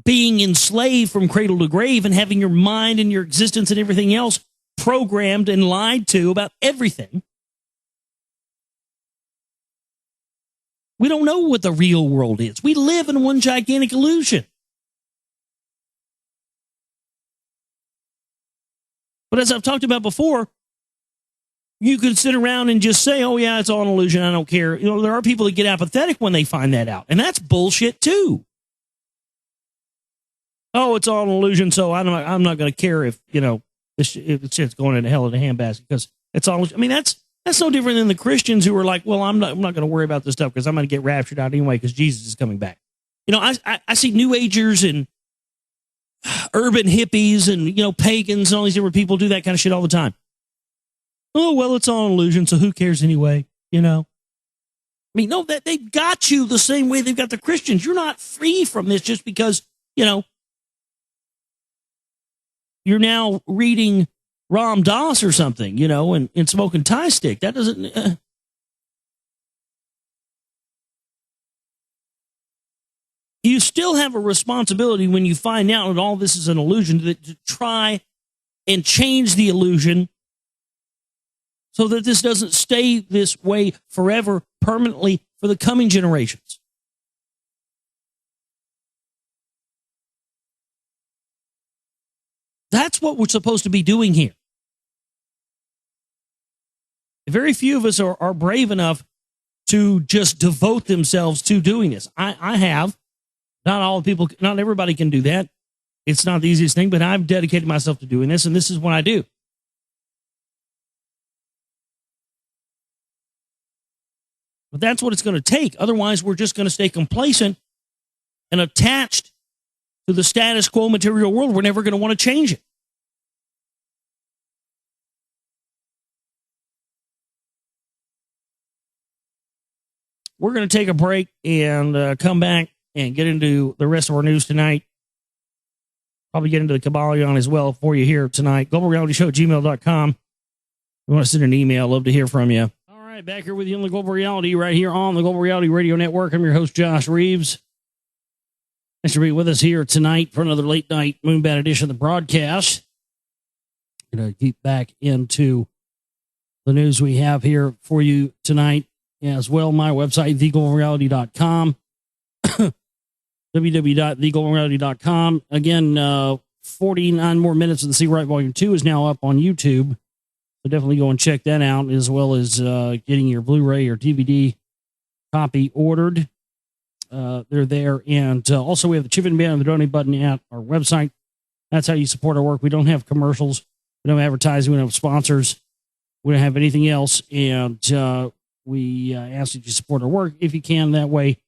S2: being enslaved from cradle to grave and having your mind and your existence and everything else programmed and lied to about everything. We don't know what the real world is. We live in one gigantic illusion. But as I've talked about before, you could sit around and just say, oh, yeah, it's all an illusion. I don't care. There are people that get apathetic when they find that out. And that's bullshit, too. oh, it's all an illusion, so I'm not going to care if, if it's shit's going into hell in a handbasket because it's all. I mean, that's no different than the Christians who are like, well, I'm not going to worry about this stuff because I'm going to get raptured out anyway because Jesus is coming back. I see New Agers and urban hippies and, pagans and all these different people do that kind of shit all the time. Oh, well, it's all an illusion, so who cares anyway, I mean, no, that they've got you the same way they've got the Christians. You're not free from this just because, you're now reading Ram Dass or something, and smoking Thai stick. That doesn't. You still have a responsibility when you find out that all this is an illusion to try and change the illusion so that this doesn't stay this way forever, permanently for the coming generations. That's what we're supposed to be doing here. Very few of us are brave enough to just devote themselves to doing this. I have. Not all people, not everybody can do that. It's not the easiest thing, but I've dedicated myself to doing this, and this is what I do. But that's what it's going to take. Otherwise, we're just going to stay complacent and attached to the status quo material world. We're never going to want to change it. We're going to take a break and come back and get into the rest of our news tonight. Probably get into the Kabbalion as well for you here tonight. GlobalRealityShow@gmail.com. You want to send an email, I'd love to hear from you. All right, back here with you on the Global Reality right here on the Global Reality Radio Network. I'm your host, Josh Reeves. Thanks for being with us here tonight for another late night Moonbat edition of the broadcast. Going to keep back into the news we have here for you tonight as well. My website, theglobalreality.com. www.theglobalreality.com. Again, 49 more minutes of the See Right Volume 2 is now up on YouTube. So definitely go and check that out, as well as getting your Blu-ray or DVD copy ordered. They're there. And also we have the chip and band and the donate button at our website. That's how you support our work. We don't have commercials. We don't have advertising. We don't have sponsors. We don't have anything else. And we ask that you support our work if you can that way.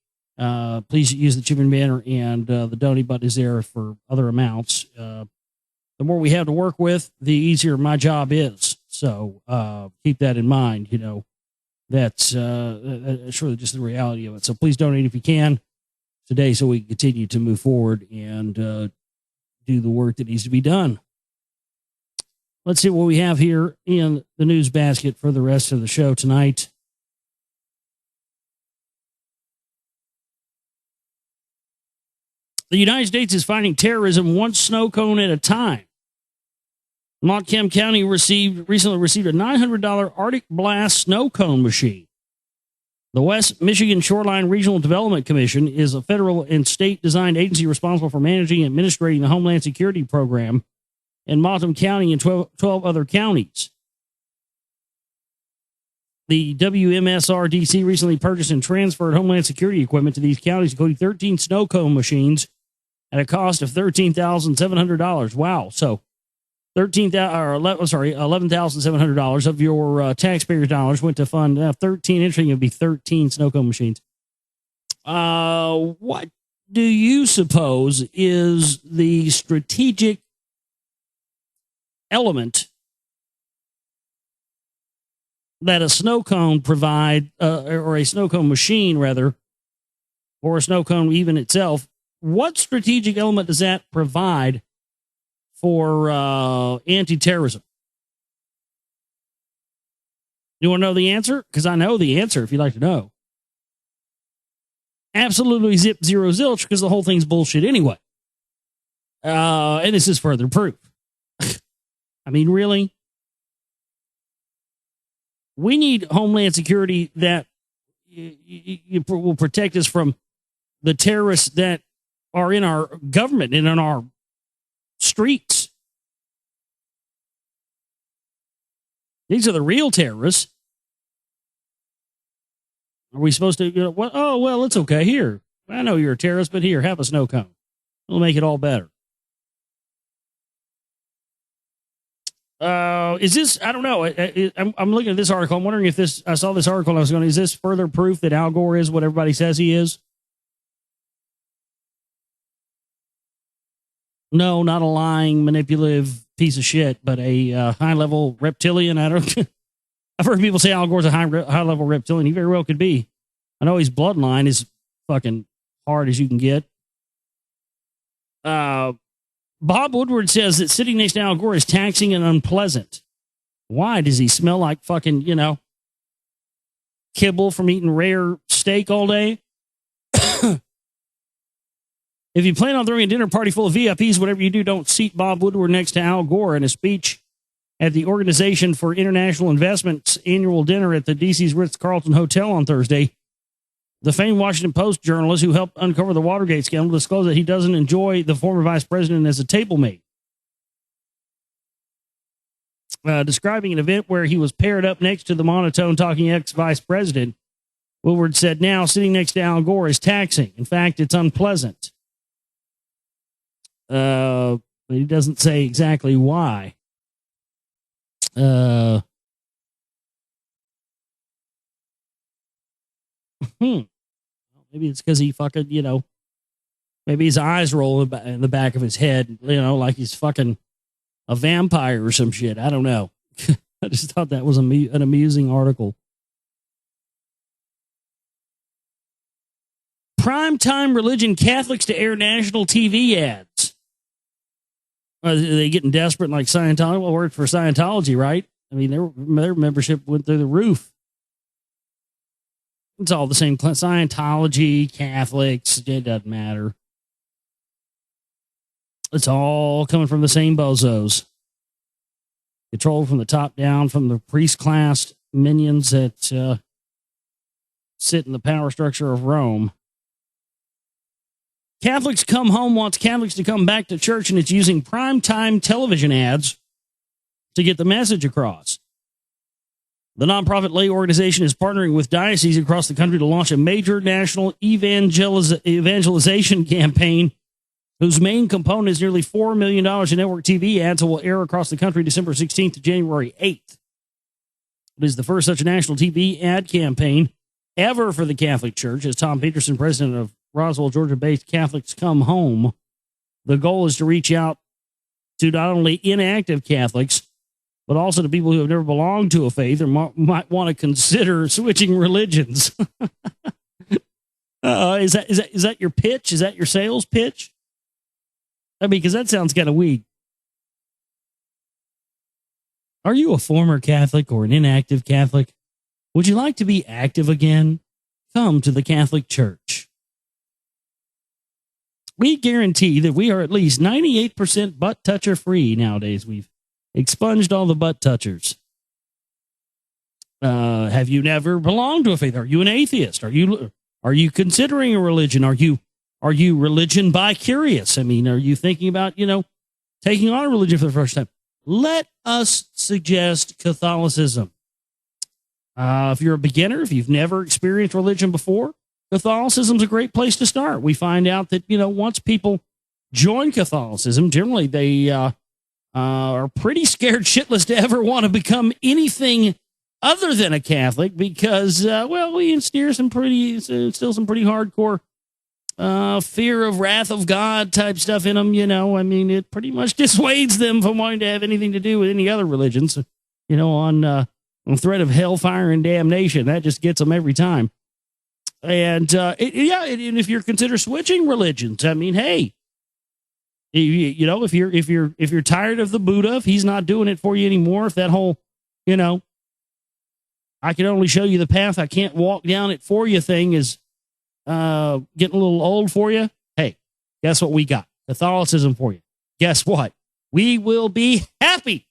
S2: Please use the chip and banner, and the donate button is there for other amounts. The more we have to work with, the easier my job is. So keep that in mind. That's surely just the reality of it. So please donate if you can today so we can continue to move forward and do the work that needs to be done. Let's see what we have here in the news basket for the rest of the show tonight. The United States is fighting terrorism one snow cone at a time. Montcalm County recently received a $900 Arctic Blast snow cone machine. The West Michigan Shoreline Regional Development Commission is a federal and state-designed agency responsible for managing and administrating the Homeland Security Program in Montcalm County and 12 other counties. The WMSRDC recently purchased and transferred Homeland Security equipment to these counties, including 13 snow cone machines at a cost of $13,700. Wow. So $11,700 of your taxpayers' dollars went to fund 13. Interesting, it would be 13 snow cone machines. What do you suppose is the strategic element that a snow cone or a snow cone machine rather, or a snow cone even itself? What strategic element does that provide for anti-terrorism? You want to know the answer? Because I know the answer if you'd like to know. Absolutely zip, zero, zilch, because the whole thing's bullshit anyway. And this is further proof. I mean, really? We need Homeland Security that will protect us from the terrorists that are in our government and in our streets. These are the real terrorists. Are we supposed to, oh, well, it's okay. Here, I know you're a terrorist, but here, have a snow cone. It'll make it all better. Is this? I don't know. I'm looking at this article. I'm wondering if this. I saw this article. And I was going, is this further proof that Al Gore is what everybody says he is? No, not a lying, manipulative piece of shit, but a high-level reptilian. I don't. I've heard people say Al Gore's a high-level reptilian. He very well could be. I know his bloodline is fucking hard as you can get. Bob Woodward says that sitting next to Al Gore is taxing and unpleasant. Why? Does he smell like fucking, kibble from eating rare steak all day? If you plan on throwing a dinner party full of VIPs, whatever you do, don't seat Bob Woodward next to Al Gore. In a speech at the Organization for International Investment's annual dinner at the DC's Ritz-Carlton Hotel on Thursday, the famed Washington Post journalist who helped uncover the Watergate scandal disclosed that he doesn't enjoy the former vice president as a table mate. Describing an event where he was paired up next to the monotone talking ex-vice president, Woodward said, now sitting next to Al Gore is taxing. In fact, it's unpleasant. But he doesn't say exactly why. Maybe it's because he fucking, maybe his eyes roll in the back of his head, like he's fucking a vampire or some shit. I don't know. I just thought that was an amusing article. Primetime religion Catholics to air national TV ads. Are they getting desperate like Scientology? Well, worked for Scientology, right? I mean, their membership went through the roof. It's all the same. Scientology, Catholics, it doesn't matter. It's all coming from the same bozos. Controlled from the top down, from the priest-class minions that sit in the power structure of Rome. Catholics Come Home wants Catholics to come back to church, and it's using primetime television ads to get the message across. The nonprofit lay organization is partnering with dioceses across the country to launch a major national evangelization campaign whose main component is nearly $4 million in network TV ads that will air across the country December 16th to January 8th. It is the first such national TV ad campaign ever for the Catholic Church, as Tom Peterson, president of Roswell, Georgia-based Catholics Come Home. The goal is to reach out to not only inactive Catholics, but also to people who have never belonged to a faith or might want to consider switching religions. Is that your pitch? Is that your sales pitch? I mean, because that sounds kind of weak. Are you a former Catholic or an inactive Catholic? Would you like to be active again? Come to the Catholic Church. We guarantee that we are at least 98% butt toucher free nowadays. We've expunged all the butt touchers. Have you never belonged to a faith? Are you an atheist? Are you considering a religion? Are you religion bi-curious? I mean, are you thinking about, taking on a religion for the first time? Let us suggest Catholicism. If you're a beginner, if you've never experienced religion before, Catholicism's a great place to start. We find out that, once people join Catholicism, generally they are pretty scared shitless to ever want to become anything other than a Catholic because, we instill some pretty hardcore fear of wrath of God type stuff in them, I mean, it pretty much dissuades them from wanting to have anything to do with any other religions, on threat of hellfire and damnation. That just gets them every time. And if you're considered switching religions, I mean, hey, if you're tired of the Buddha, if he's not doing it for you anymore, if that whole, I can only show you the path, I can't walk down it for you thing is getting a little old for you, hey, guess what we got? Catholicism for you. Guess what? We will be happy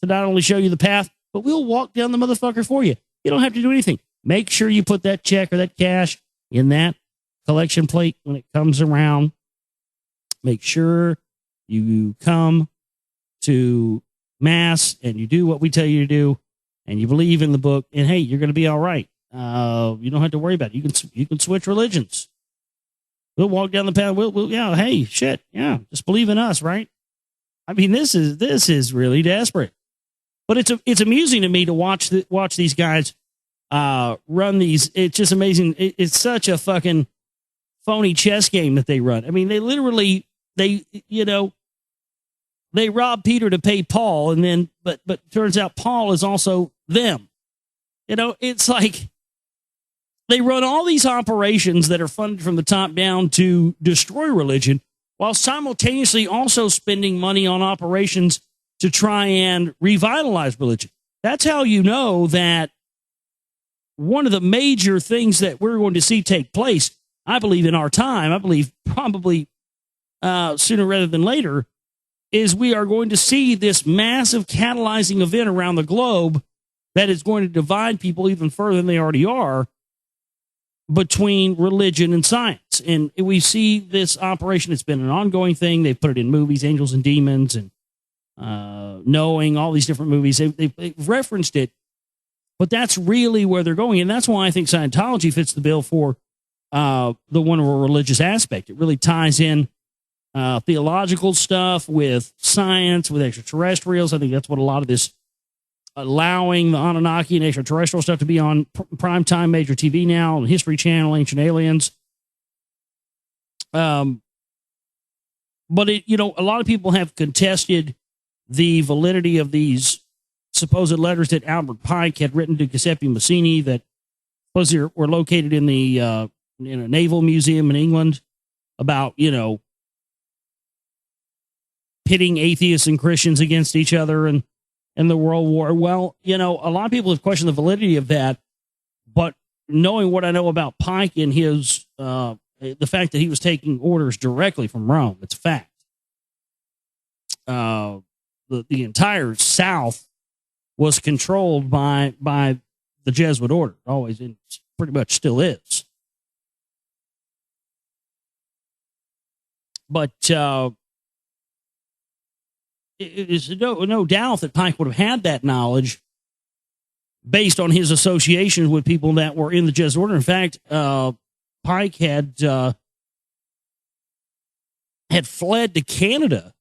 S2: to not only show you the path, but we'll walk down the motherfucker for you. You don't have to do anything. Make sure you put that check or that cash in that collection plate when it comes around. Make sure you come to Mass and you do what we tell you to do and you believe in the book, and hey, you're going to be all right. You don't have to worry about it. You can switch religions. We'll walk down the path. Hey, shit. Yeah. Just believe in us, right? I mean, this is really desperate. But it's amusing to me to watch these guys run these. It's just amazing. It's such a fucking phony chess game that they run. I mean, they literally they rob Peter to pay Paul, and then but turns out Paul is also them. It's like they run all these operations that are funded from the top down to destroy religion, while simultaneously also spending money on operations to try and revitalize religion. That's how you know that one of the major things that we're going to see take place, I believe, in our time, I believe probably sooner rather than later, is we are going to see this massive catalyzing event around the globe that is going to divide people even further than they already are between religion and science. And we see this operation. It's been an ongoing thing. They put it in movies, Angels and Demons, and Knowing, all these different movies. They've referenced it, but that's really where they're going. And that's why I think Scientology fits the bill for the wonderful religious aspect. It really ties in theological stuff with science, with extraterrestrials. I think that's what a lot of this allowing the Anunnaki and extraterrestrial stuff to be on primetime major TV now, and History Channel, Ancient Aliens. But a lot of people have contested the validity of these supposed letters that Albert Pike had written to Giuseppe Mazzini that supposedly were located in a naval museum in England about, pitting atheists and Christians against each other and the World War. Well, a lot of people have questioned the validity of that, but knowing what I know about Pike and his, the fact that he was taking orders directly from Rome, it's a fact. The entire South was controlled by the Jesuit order, always, and pretty much still is. But it is no doubt that Pike would have had that knowledge based on his associations with people that were in the Jesuit order. In fact, Pike had fled to Canada.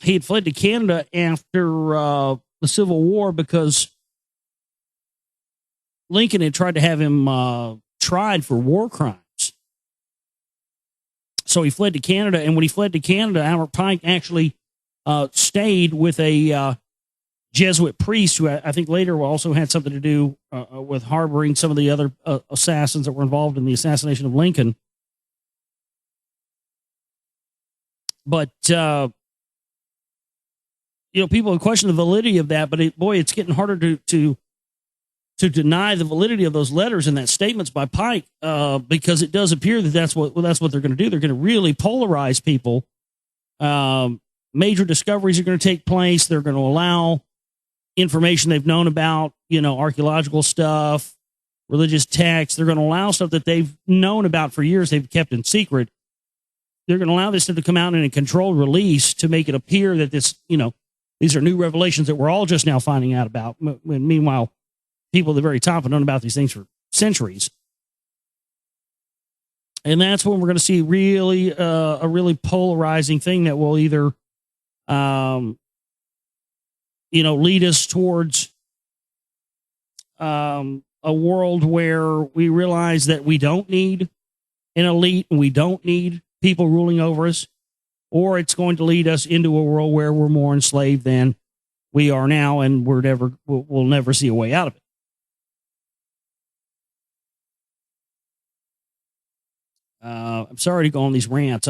S2: He had fled to Canada after the Civil War because Lincoln had tried to have him tried for war crimes. So he fled to Canada, and when he fled to Canada, Albert Pike actually stayed with a Jesuit priest who I think later also had something to do with harboring some of the other assassins that were involved in the assassination of Lincoln. But, people have questioned the validity of that, but it's getting harder to deny the validity of those letters and that statements by Pike, because it does appear that that's what they're going to do. They're going to really polarize people. Major discoveries are going to take place. They're going to allow information they've known about, archaeological stuff, religious texts. They're going to allow stuff that they've known about for years, they've kept in secret. They're going to allow this stuff to come out in a controlled release to make it appear that this, these are new revelations that we're all just now finding out about. When meanwhile, people at the very top have known about these things for centuries. And that's when we're going to see really a really polarizing thing that will either, lead us towards a world where we realize that we don't need an elite and we don't need people ruling over us, or it's going to lead us into a world where we're more enslaved than we are now, and we'll never see a way out of it. I'm sorry to go on these rants.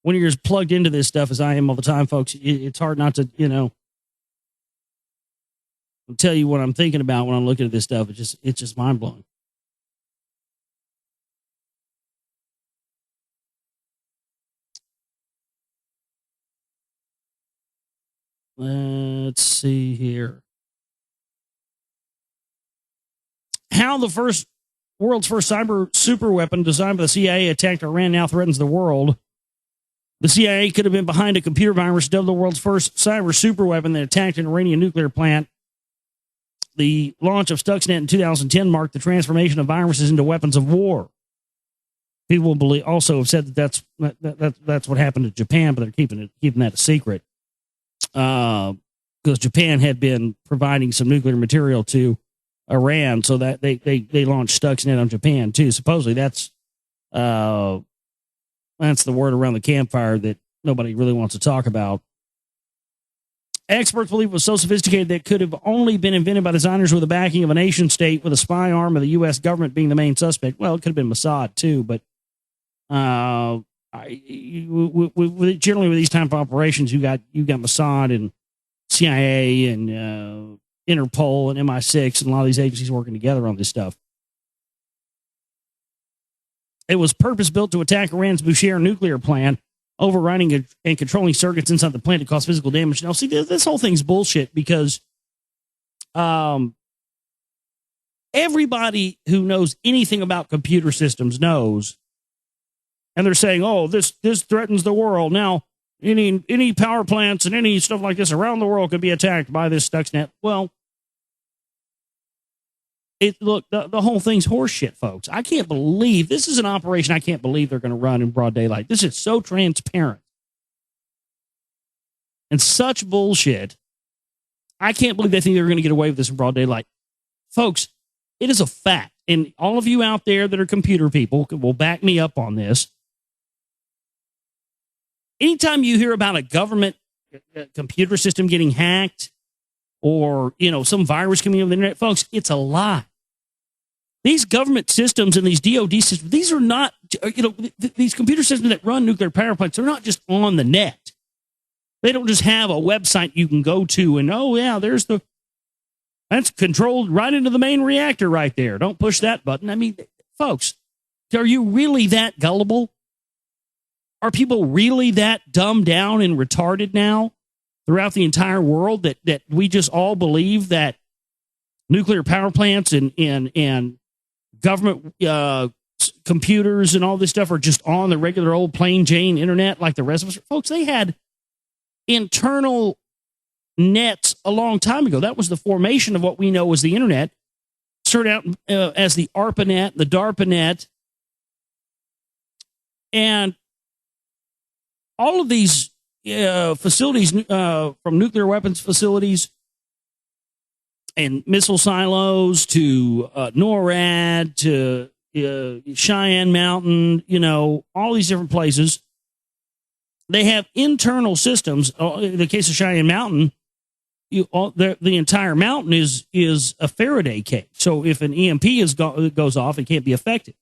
S2: When you're as plugged into this stuff as I am all the time, folks, it's hard not to, tell you what I'm thinking about when I'm looking at this stuff. It's just mind blowing. Let's see here. How the world's first cyber super weapon designed by the CIA attacked Iran now threatens the world. The CIA could have been behind a computer virus dubbed the world's first cyber super weapon that attacked an Iranian nuclear plant. The launch of Stuxnet in 2010 marked the transformation of viruses into weapons of war. people believe also have said that that's what happened to Japan, but they're keeping that a secret because Japan had been providing some nuclear material to Iran, so that they launched Stuxnet on Japan too. Supposedly that's the word around the campfire that nobody really wants to talk about. Experts believe it was so sophisticated that it could have only been invented by designers with the backing of a nation state with a spy arm of the U.S. government being the main suspect. Well, it could have been Mossad too, but generally with these type of operations, you got Mossad and CIA and Interpol and MI6 and a lot of these agencies working together on this stuff. It was purpose-built to attack Iran's Bushehr nuclear plant, overriding and controlling circuits inside the plant to cause physical damage. Now, see, this whole thing's bullshit because everybody who knows anything about computer systems knows, and they're saying, oh, this threatens the world. Now, any power plants and any stuff like this around the world could be attacked by this Stuxnet. Well, the whole thing's horseshit, folks. I can't believe this is an operation I can't believe they're going to run in broad daylight. This is so transparent and such bullshit. I can't believe they think they're going to get away with this in broad daylight. Folks, it is a fact. And all of you out there that are computer people will back me up on this. Anytime you hear about a government computer system getting hacked or, some virus coming over the internet, folks, it's a lie. These government systems and these DOD systems, these are not, these computer systems that run nuclear power plants, they're not just on the net. They don't just have a website you can go to and, oh, yeah, that's controlled right into the main reactor right there. Don't push that button. I mean, folks, are you really that gullible? Are people really that dumbed down and retarded now throughout the entire world that we just all believe that nuclear power plants and government computers and all this stuff are just on the regular old plain Jane internet like the rest of us? Folks, they had internal nets a long time ago. That was the formation of what we know as the internet. Started out as the ARPANET, the DARPANET, and all of these facilities from nuclear weapons facilities and missile silos to NORAD to Cheyenne Mountain, all these different places. They have internal systems. In the case of Cheyenne Mountain, the entire mountain is a Faraday cage. So if an EMP goes off, it can't be affected.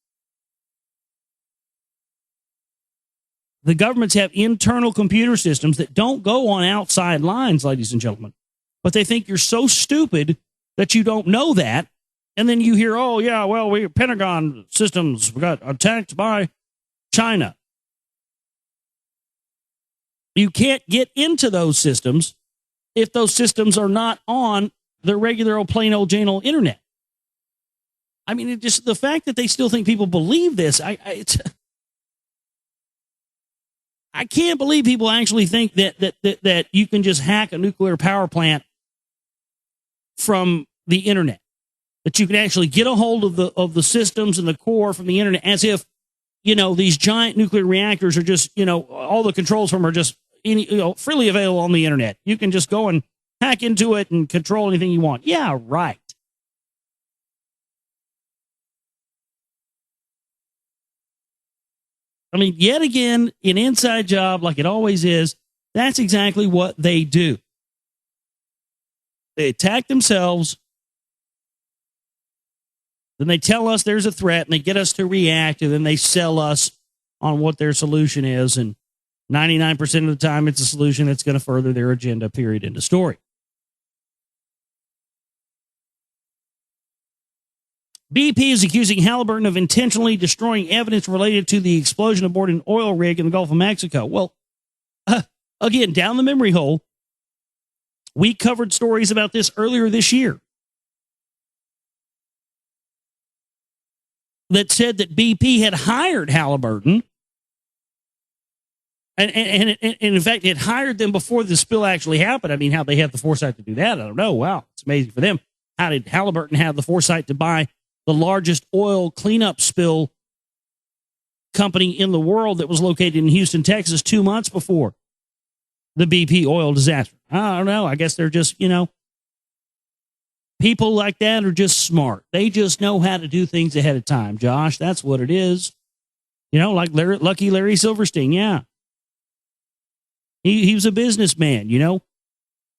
S2: The governments have internal computer systems that don't go on outside lines, ladies and gentlemen. But they think you're so stupid that you don't know that. And then you hear, oh, yeah, well, Pentagon systems got attacked by China. You can't get into those systems if those systems are not on the regular old plain old Jane old internet. I mean, just the fact that they still think people believe this, I can't believe people actually think that you can just hack a nuclear power plant from the internet. That you can actually get a hold of the systems and the core from the internet, as if these giant nuclear reactors are just all the controls from them are just freely available on the internet. You can just go and hack into it and control anything you want. Yeah, right. I mean, yet again, an inside job like it always is. That's exactly what they do. They attack themselves. Then they tell us there's a threat and they get us to react, and then they sell us on what their solution is. And 99% of the time, it's a solution that's going to further their agenda, period, end of story. BP is accusing Halliburton of intentionally destroying evidence related to the explosion aboard an oil rig in the Gulf of Mexico. Well, again, down the memory hole, we covered stories about this earlier this year that said that BP had hired Halliburton, and in fact, it hired them before the spill actually happened. I mean, how they had the foresight to do that, I don't know. Wow, it's amazing for them. How did Halliburton have the foresight to buy the largest oil cleanup spill company in the world that was located in Houston, Texas, 2 months before the BP oil disaster. I don't know. I guess they're just, people like that are just smart. They just know how to do things ahead of time, Josh. That's what it is. Like Lucky Larry Silverstein. Yeah. He was a businessman,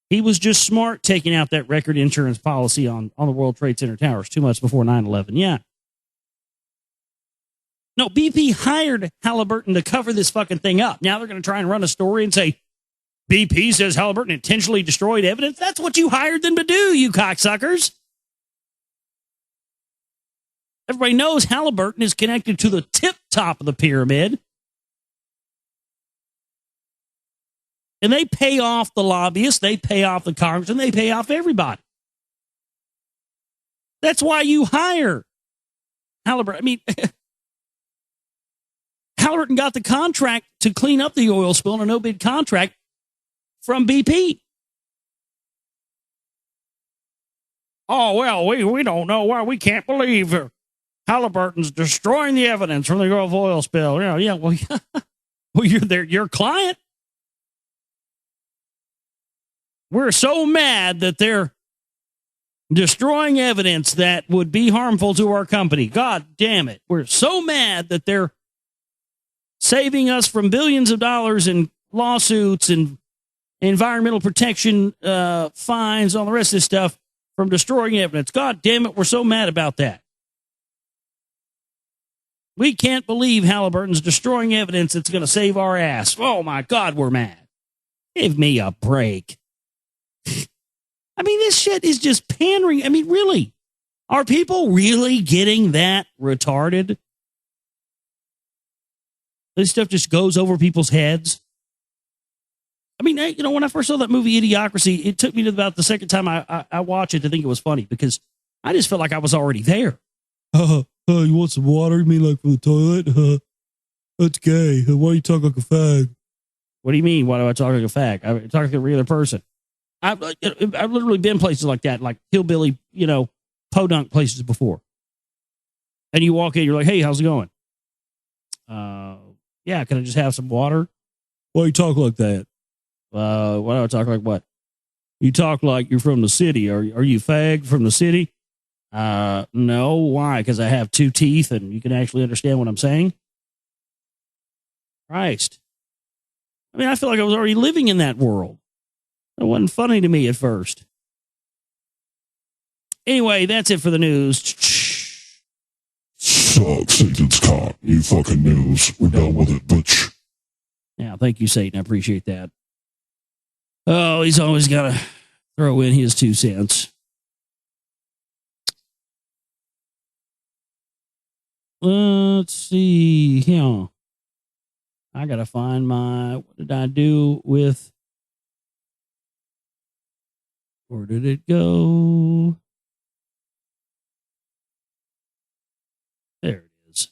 S2: He was just smart taking out that record insurance policy on the World Trade Center towers 2 months before 9/11. Yeah. No, BP hired Halliburton to cover this fucking thing up. Now they're going to try and run a story and say, BP says Halliburton intentionally destroyed evidence. That's what you hired them to do, you cocksuckers. Everybody knows Halliburton is connected to the tip top of the pyramid. And they pay off the lobbyists, they pay off the Congress, and they pay off everybody. That's why you hire Halliburton. I mean, Halliburton got the contract to clean up the oil spill in a no-bid contract from BP. Oh, well, we don't know why. We can't believe Halliburton's destroying the evidence from the Gulf oil spill. Yeah, well, you're your client. We're so mad that they're destroying evidence that would be harmful to our company. God damn it. We're so mad that they're saving us from billions of dollars in lawsuits and environmental protection fines, all the rest of this stuff from destroying evidence. God damn it, we're so mad about that. We can't believe Halliburton's destroying evidence that's going to save our ass. Oh, my God, we're mad. Give me a break. I mean, this shit is just pandering. I mean, really? Are people really getting that retarded? This stuff just goes over people's heads. I mean, when I first saw that movie Idiocracy, it took me to about the second time I watched it to think it was funny because I just felt like I was already there. You want some water? You mean like from the toilet? That's gay. Why do you talk like a fag? What do you mean? Why do I talk like a fag? I talk like a regular person. I've literally been places like that, like hillbilly, podunk places before. And you walk in, you're like, hey, how's it going? Yeah, can I just have some water? Why you talk like that? Why do I talk like what? You talk like you're from the city. Are you fag from the city? No. Why? Because I have two teeth and you can actually understand what I'm saying? Christ. I mean, I feel like I was already living in that world. It wasn't funny to me at first. Anyway, that's it for the news.
S1: Suck Satan's cock, you fucking news. We're done with it, bitch.
S2: Yeah, thank you, Satan. I appreciate that. Oh, he's always got to throw in his 2 cents. Let's see. Yeah. I got to find what did I do with, where did it go? There it is.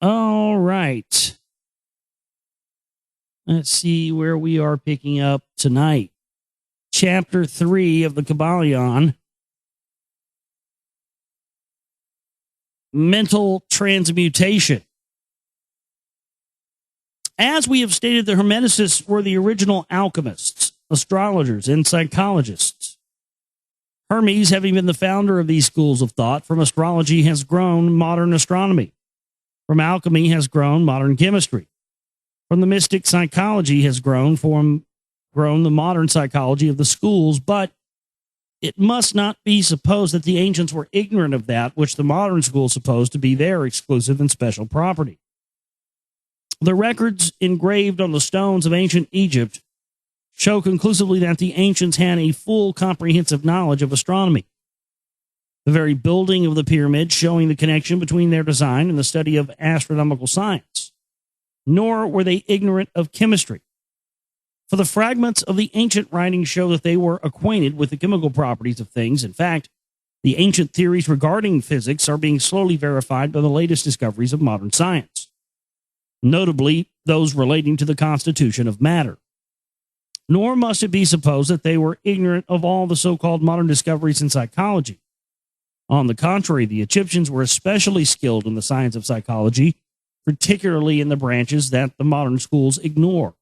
S2: All right. Let's see where we are picking up tonight. Chapter 3 of the Kabbalion. Mental transmutation. As we have stated, the Hermeticists were the original alchemists, astrologers, and psychologists. Hermes, having been the founder of these schools of thought, from astrology has grown modern astronomy. From alchemy has grown modern chemistry. From the mystic psychology has grown the modern psychology of the schools, but it must not be supposed that the ancients were ignorant of that which the modern schools suppose to be their exclusive and special property. The records engraved on the stones of ancient Egypt show conclusively that the ancients had a full comprehensive knowledge of astronomy. The very building of the pyramid showing the connection between their design and the study of astronomical science. Nor were they ignorant of chemistry. For the fragments of the ancient writings show that they were acquainted with the chemical properties of things. In fact, the ancient theories regarding physics are being slowly verified by the latest discoveries of modern science, notably those relating to the constitution of matter. Nor must it be supposed that they were ignorant of all the so-called modern discoveries in psychology. On the contrary, the Egyptians were especially skilled in the science of psychology, particularly in the branches that the modern schools ignore,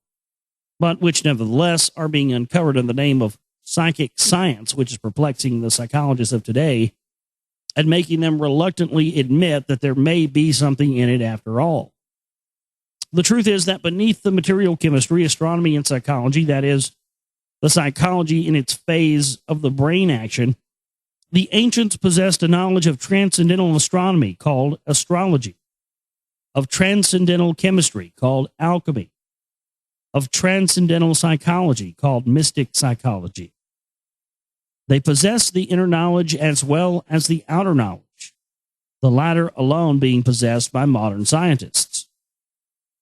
S2: but which nevertheless are being uncovered in the name of psychic science, which is perplexing the psychologists of today and making them reluctantly admit that there may be something in it after all. The truth is that beneath the material chemistry, astronomy, and psychology, that is, the psychology in its phase of the brain action, the ancients possessed a knowledge of transcendental astronomy called astrology, of transcendental chemistry called alchemy, of transcendental psychology called mystic psychology. They possess the inner knowledge as well as the outer knowledge, the latter alone being possessed by modern scientists.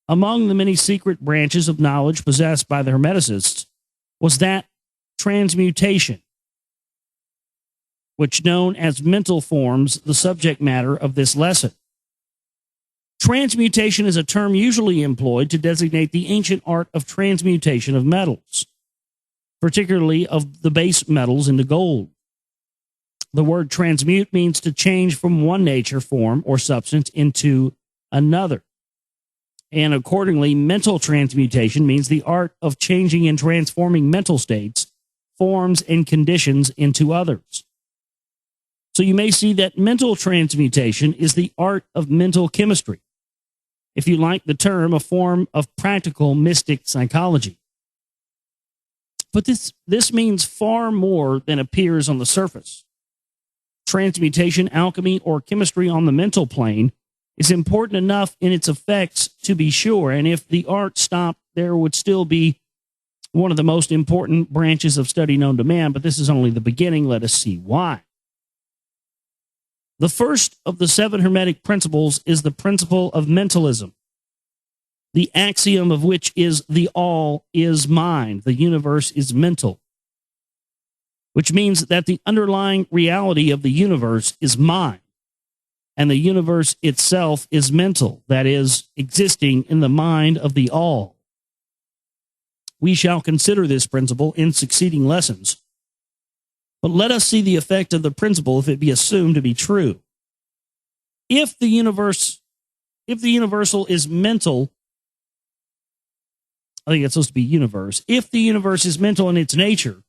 S2: Among the many secret branches of knowledge possessed by the Hermeticists was that transmutation, which known as mental forms the subject matter of this lesson. Transmutation is a term usually employed to designate the ancient art of transmutation of metals, particularly of the base metals into gold. The word transmute means to change from one nature, form, or substance into another. And accordingly, mental transmutation means the art of changing and transforming mental states, forms, and conditions into others. So you may see that mental transmutation is the art of mental chemistry. If you like the term, a form of practical mystic psychology. But this means far more than appears on the surface. Transmutation, alchemy, or chemistry on the mental plane is important enough in its effects to be sure, and if the art stopped, there would still be one of the most important branches of study known to man, but this is only the beginning. Let us see why. The first of the 7 Hermetic principles is the principle of mentalism, the axiom of which is the all is mind, the universe is mental, which means that the underlying reality of the universe is mind, and the universe itself is mental, that is, existing in the mind of the all. We shall consider this principle in succeeding lessons, but let us see the effect of the principle if it be assumed to be true. If the universal is mental, I think it's supposed to be universe. If the universe is mental in its nature,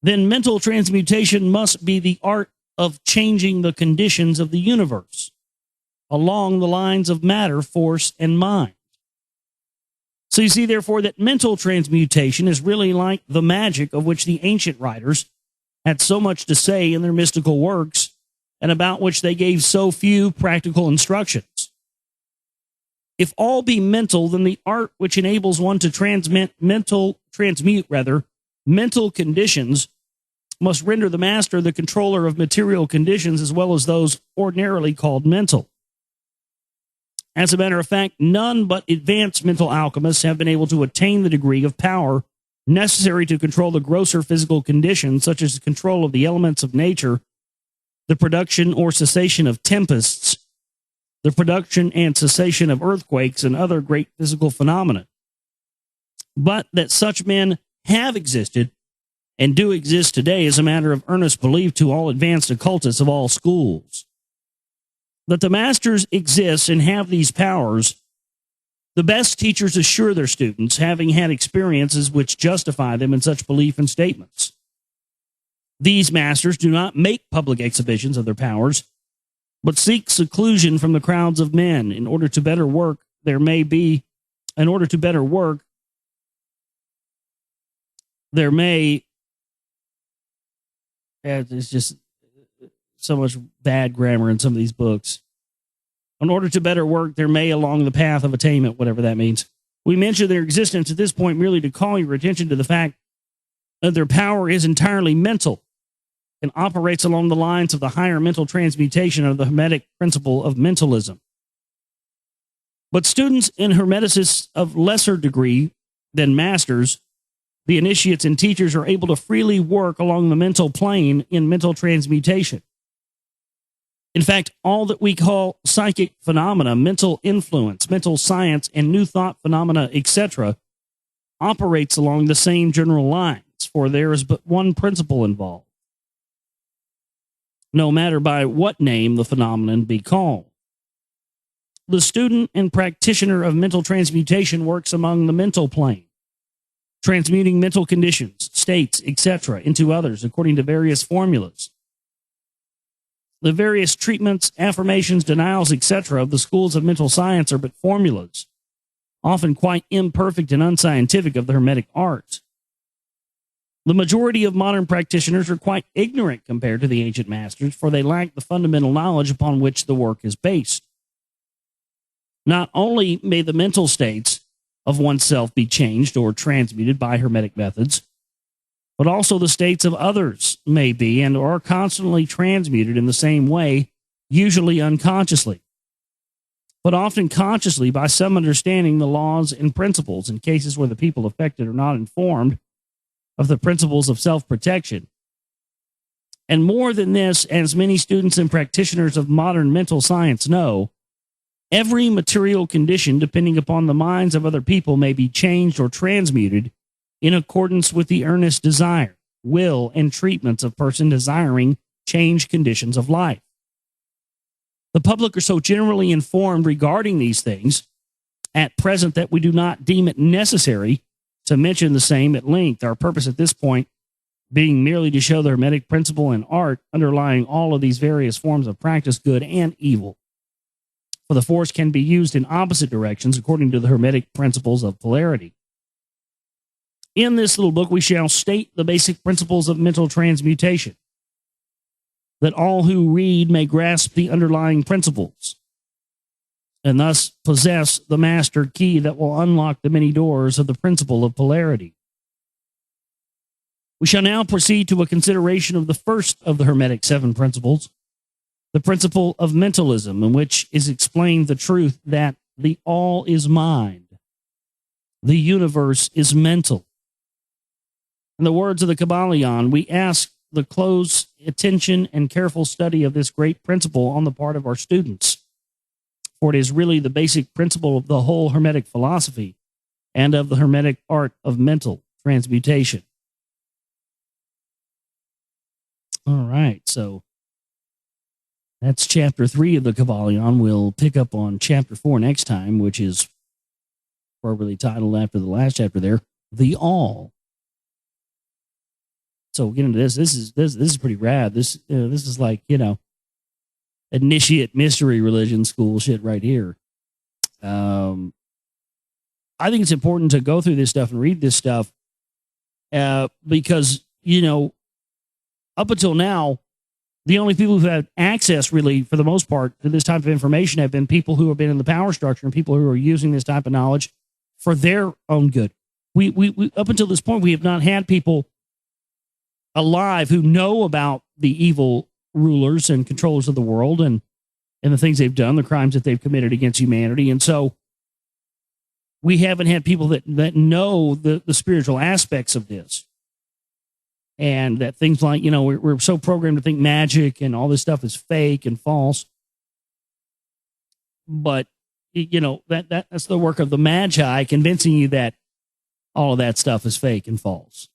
S2: then mental transmutation must be the art of changing the conditions of the universe along the lines of matter, force, and mind. So you see, therefore, that mental transmutation is really like the magic of which the ancient writers had so much to say in their mystical works and about which they gave so few practical instructions. If all be mental, then the art which enables one to transmute mental conditions must render the master the controller of material conditions as well as those ordinarily called mental. As a matter of fact, none but advanced mental alchemists have been able to attain the degree of power necessary to control the grosser physical conditions, such as the control of the elements of nature, the production or cessation of tempests, the production and cessation of earthquakes, and other great physical phenomena. But that such men have existed and do exist today is a matter of earnest belief to all advanced occultists of all schools. That the masters exist and have these powers, the best teachers assure their students, having had experiences which justify them in such belief and statements. These masters do not make public exhibitions of their powers, but seek seclusion from the crowds of men in order to better work. It's just so much bad grammar in some of these books. In order to better work, there may along the path of attainment, whatever that means. We mention their existence at this point merely to call your attention to the fact that their power is entirely mental and operates along the lines of the higher mental transmutation of the Hermetic principle of mentalism. But students and Hermeticists of lesser degree than masters, the initiates and teachers, are able to freely work along the mental plane in mental transmutation. In fact, all that we call psychic phenomena, mental influence, mental science, and new thought phenomena, etc., operates along the same general lines, for there is but one principle involved. no matter by what name the phenomenon be called. The student and practitioner of mental transmutation works among the mental plane, transmuting mental conditions, states, etc., into others according to various formulas. The various treatments, affirmations, denials, etc., of the schools of mental science are but formulas, often quite imperfect and unscientific, of the Hermetic art. The majority of modern practitioners are quite ignorant compared to the ancient masters, for they lack the fundamental knowledge upon which the work is based. Not only may the mental states of oneself be changed or transmuted by Hermetic methods, but also the states of others may be and are constantly transmuted in the same way, usually unconsciously, but often consciously by some understanding the laws and principles in cases where the people affected are not informed of the principles of self-protection. And more than this, as many students and practitioners of modern mental science know, every material condition depending upon the minds of other people may be changed or transmuted in accordance with the earnest desire, will, and treatments of person desiring changed conditions of life. The public are so generally informed regarding these things at present that we do not deem it necessary to mention the same at length, our purpose at this point being merely to show the Hermetic principle and art underlying all of these various forms of practice, good and evil. For the force can be used in opposite directions according to the Hermetic principles of polarity. In this little book, we shall state the basic principles of mental transmutation, that all who read may grasp the underlying principles, and thus possess the master key that will unlock the many doors of the principle of polarity. We shall now proceed to a consideration of the first of the Hermetic 7 principles, the principle of mentalism, in which is explained the truth that the all is mind, the universe is mental. In the words of the Kybalion, we ask the close attention and careful study of this great principle on the part of our students, for it is really the basic principle of the whole Hermetic philosophy and of the Hermetic art of mental transmutation. All right, so that's chapter 3 of the Kybalion. We'll pick up on chapter 4 next time, which is appropriately titled after the last chapter there, The All. So we'll get into this. This is pretty rad. This is like, initiate mystery religion school shit right here. I think it's important to go through this stuff and read this stuff because, up until now, the only people who have access, really, for the most part, to this type of information have been people who have been in the power structure and people who are using this type of knowledge for their own good. We up until this point, we have not had people alive who know about the evil rulers and controllers of the world and the things they've done, the crimes that they've committed against humanity. And so we haven't had people that know the spiritual aspects of this. And that things like, we're so programmed to think magic and all this stuff is fake and false. But, that's the work of the Magi, convincing you that all of that stuff is fake and false.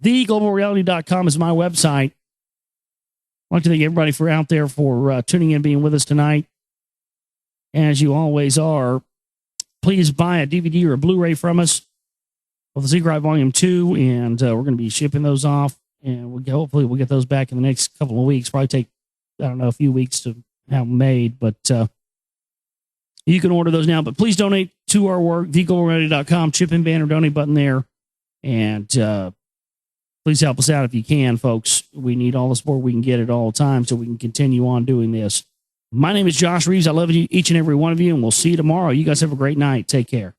S2: TheGlobalReality.com is my website. I'd like to thank everybody out there for tuning in and being with us tonight. As you always are, please buy a DVD or a Blu-ray from us of the Ziggurat Volume 2, and we're going to be shipping those off, and hopefully we'll get those back in the next couple of weeks. Probably take, a few weeks to have them made, but you can order those now. But please donate to our work, TheGlobalReality.com, chip in banner, donate button there, and please help us out if you can, folks. We need all the support we can get at all times so we can continue on doing this. My name is Josh Reeves. I love you, each and every one of you, and we'll see you tomorrow. You guys have a great night. Take care.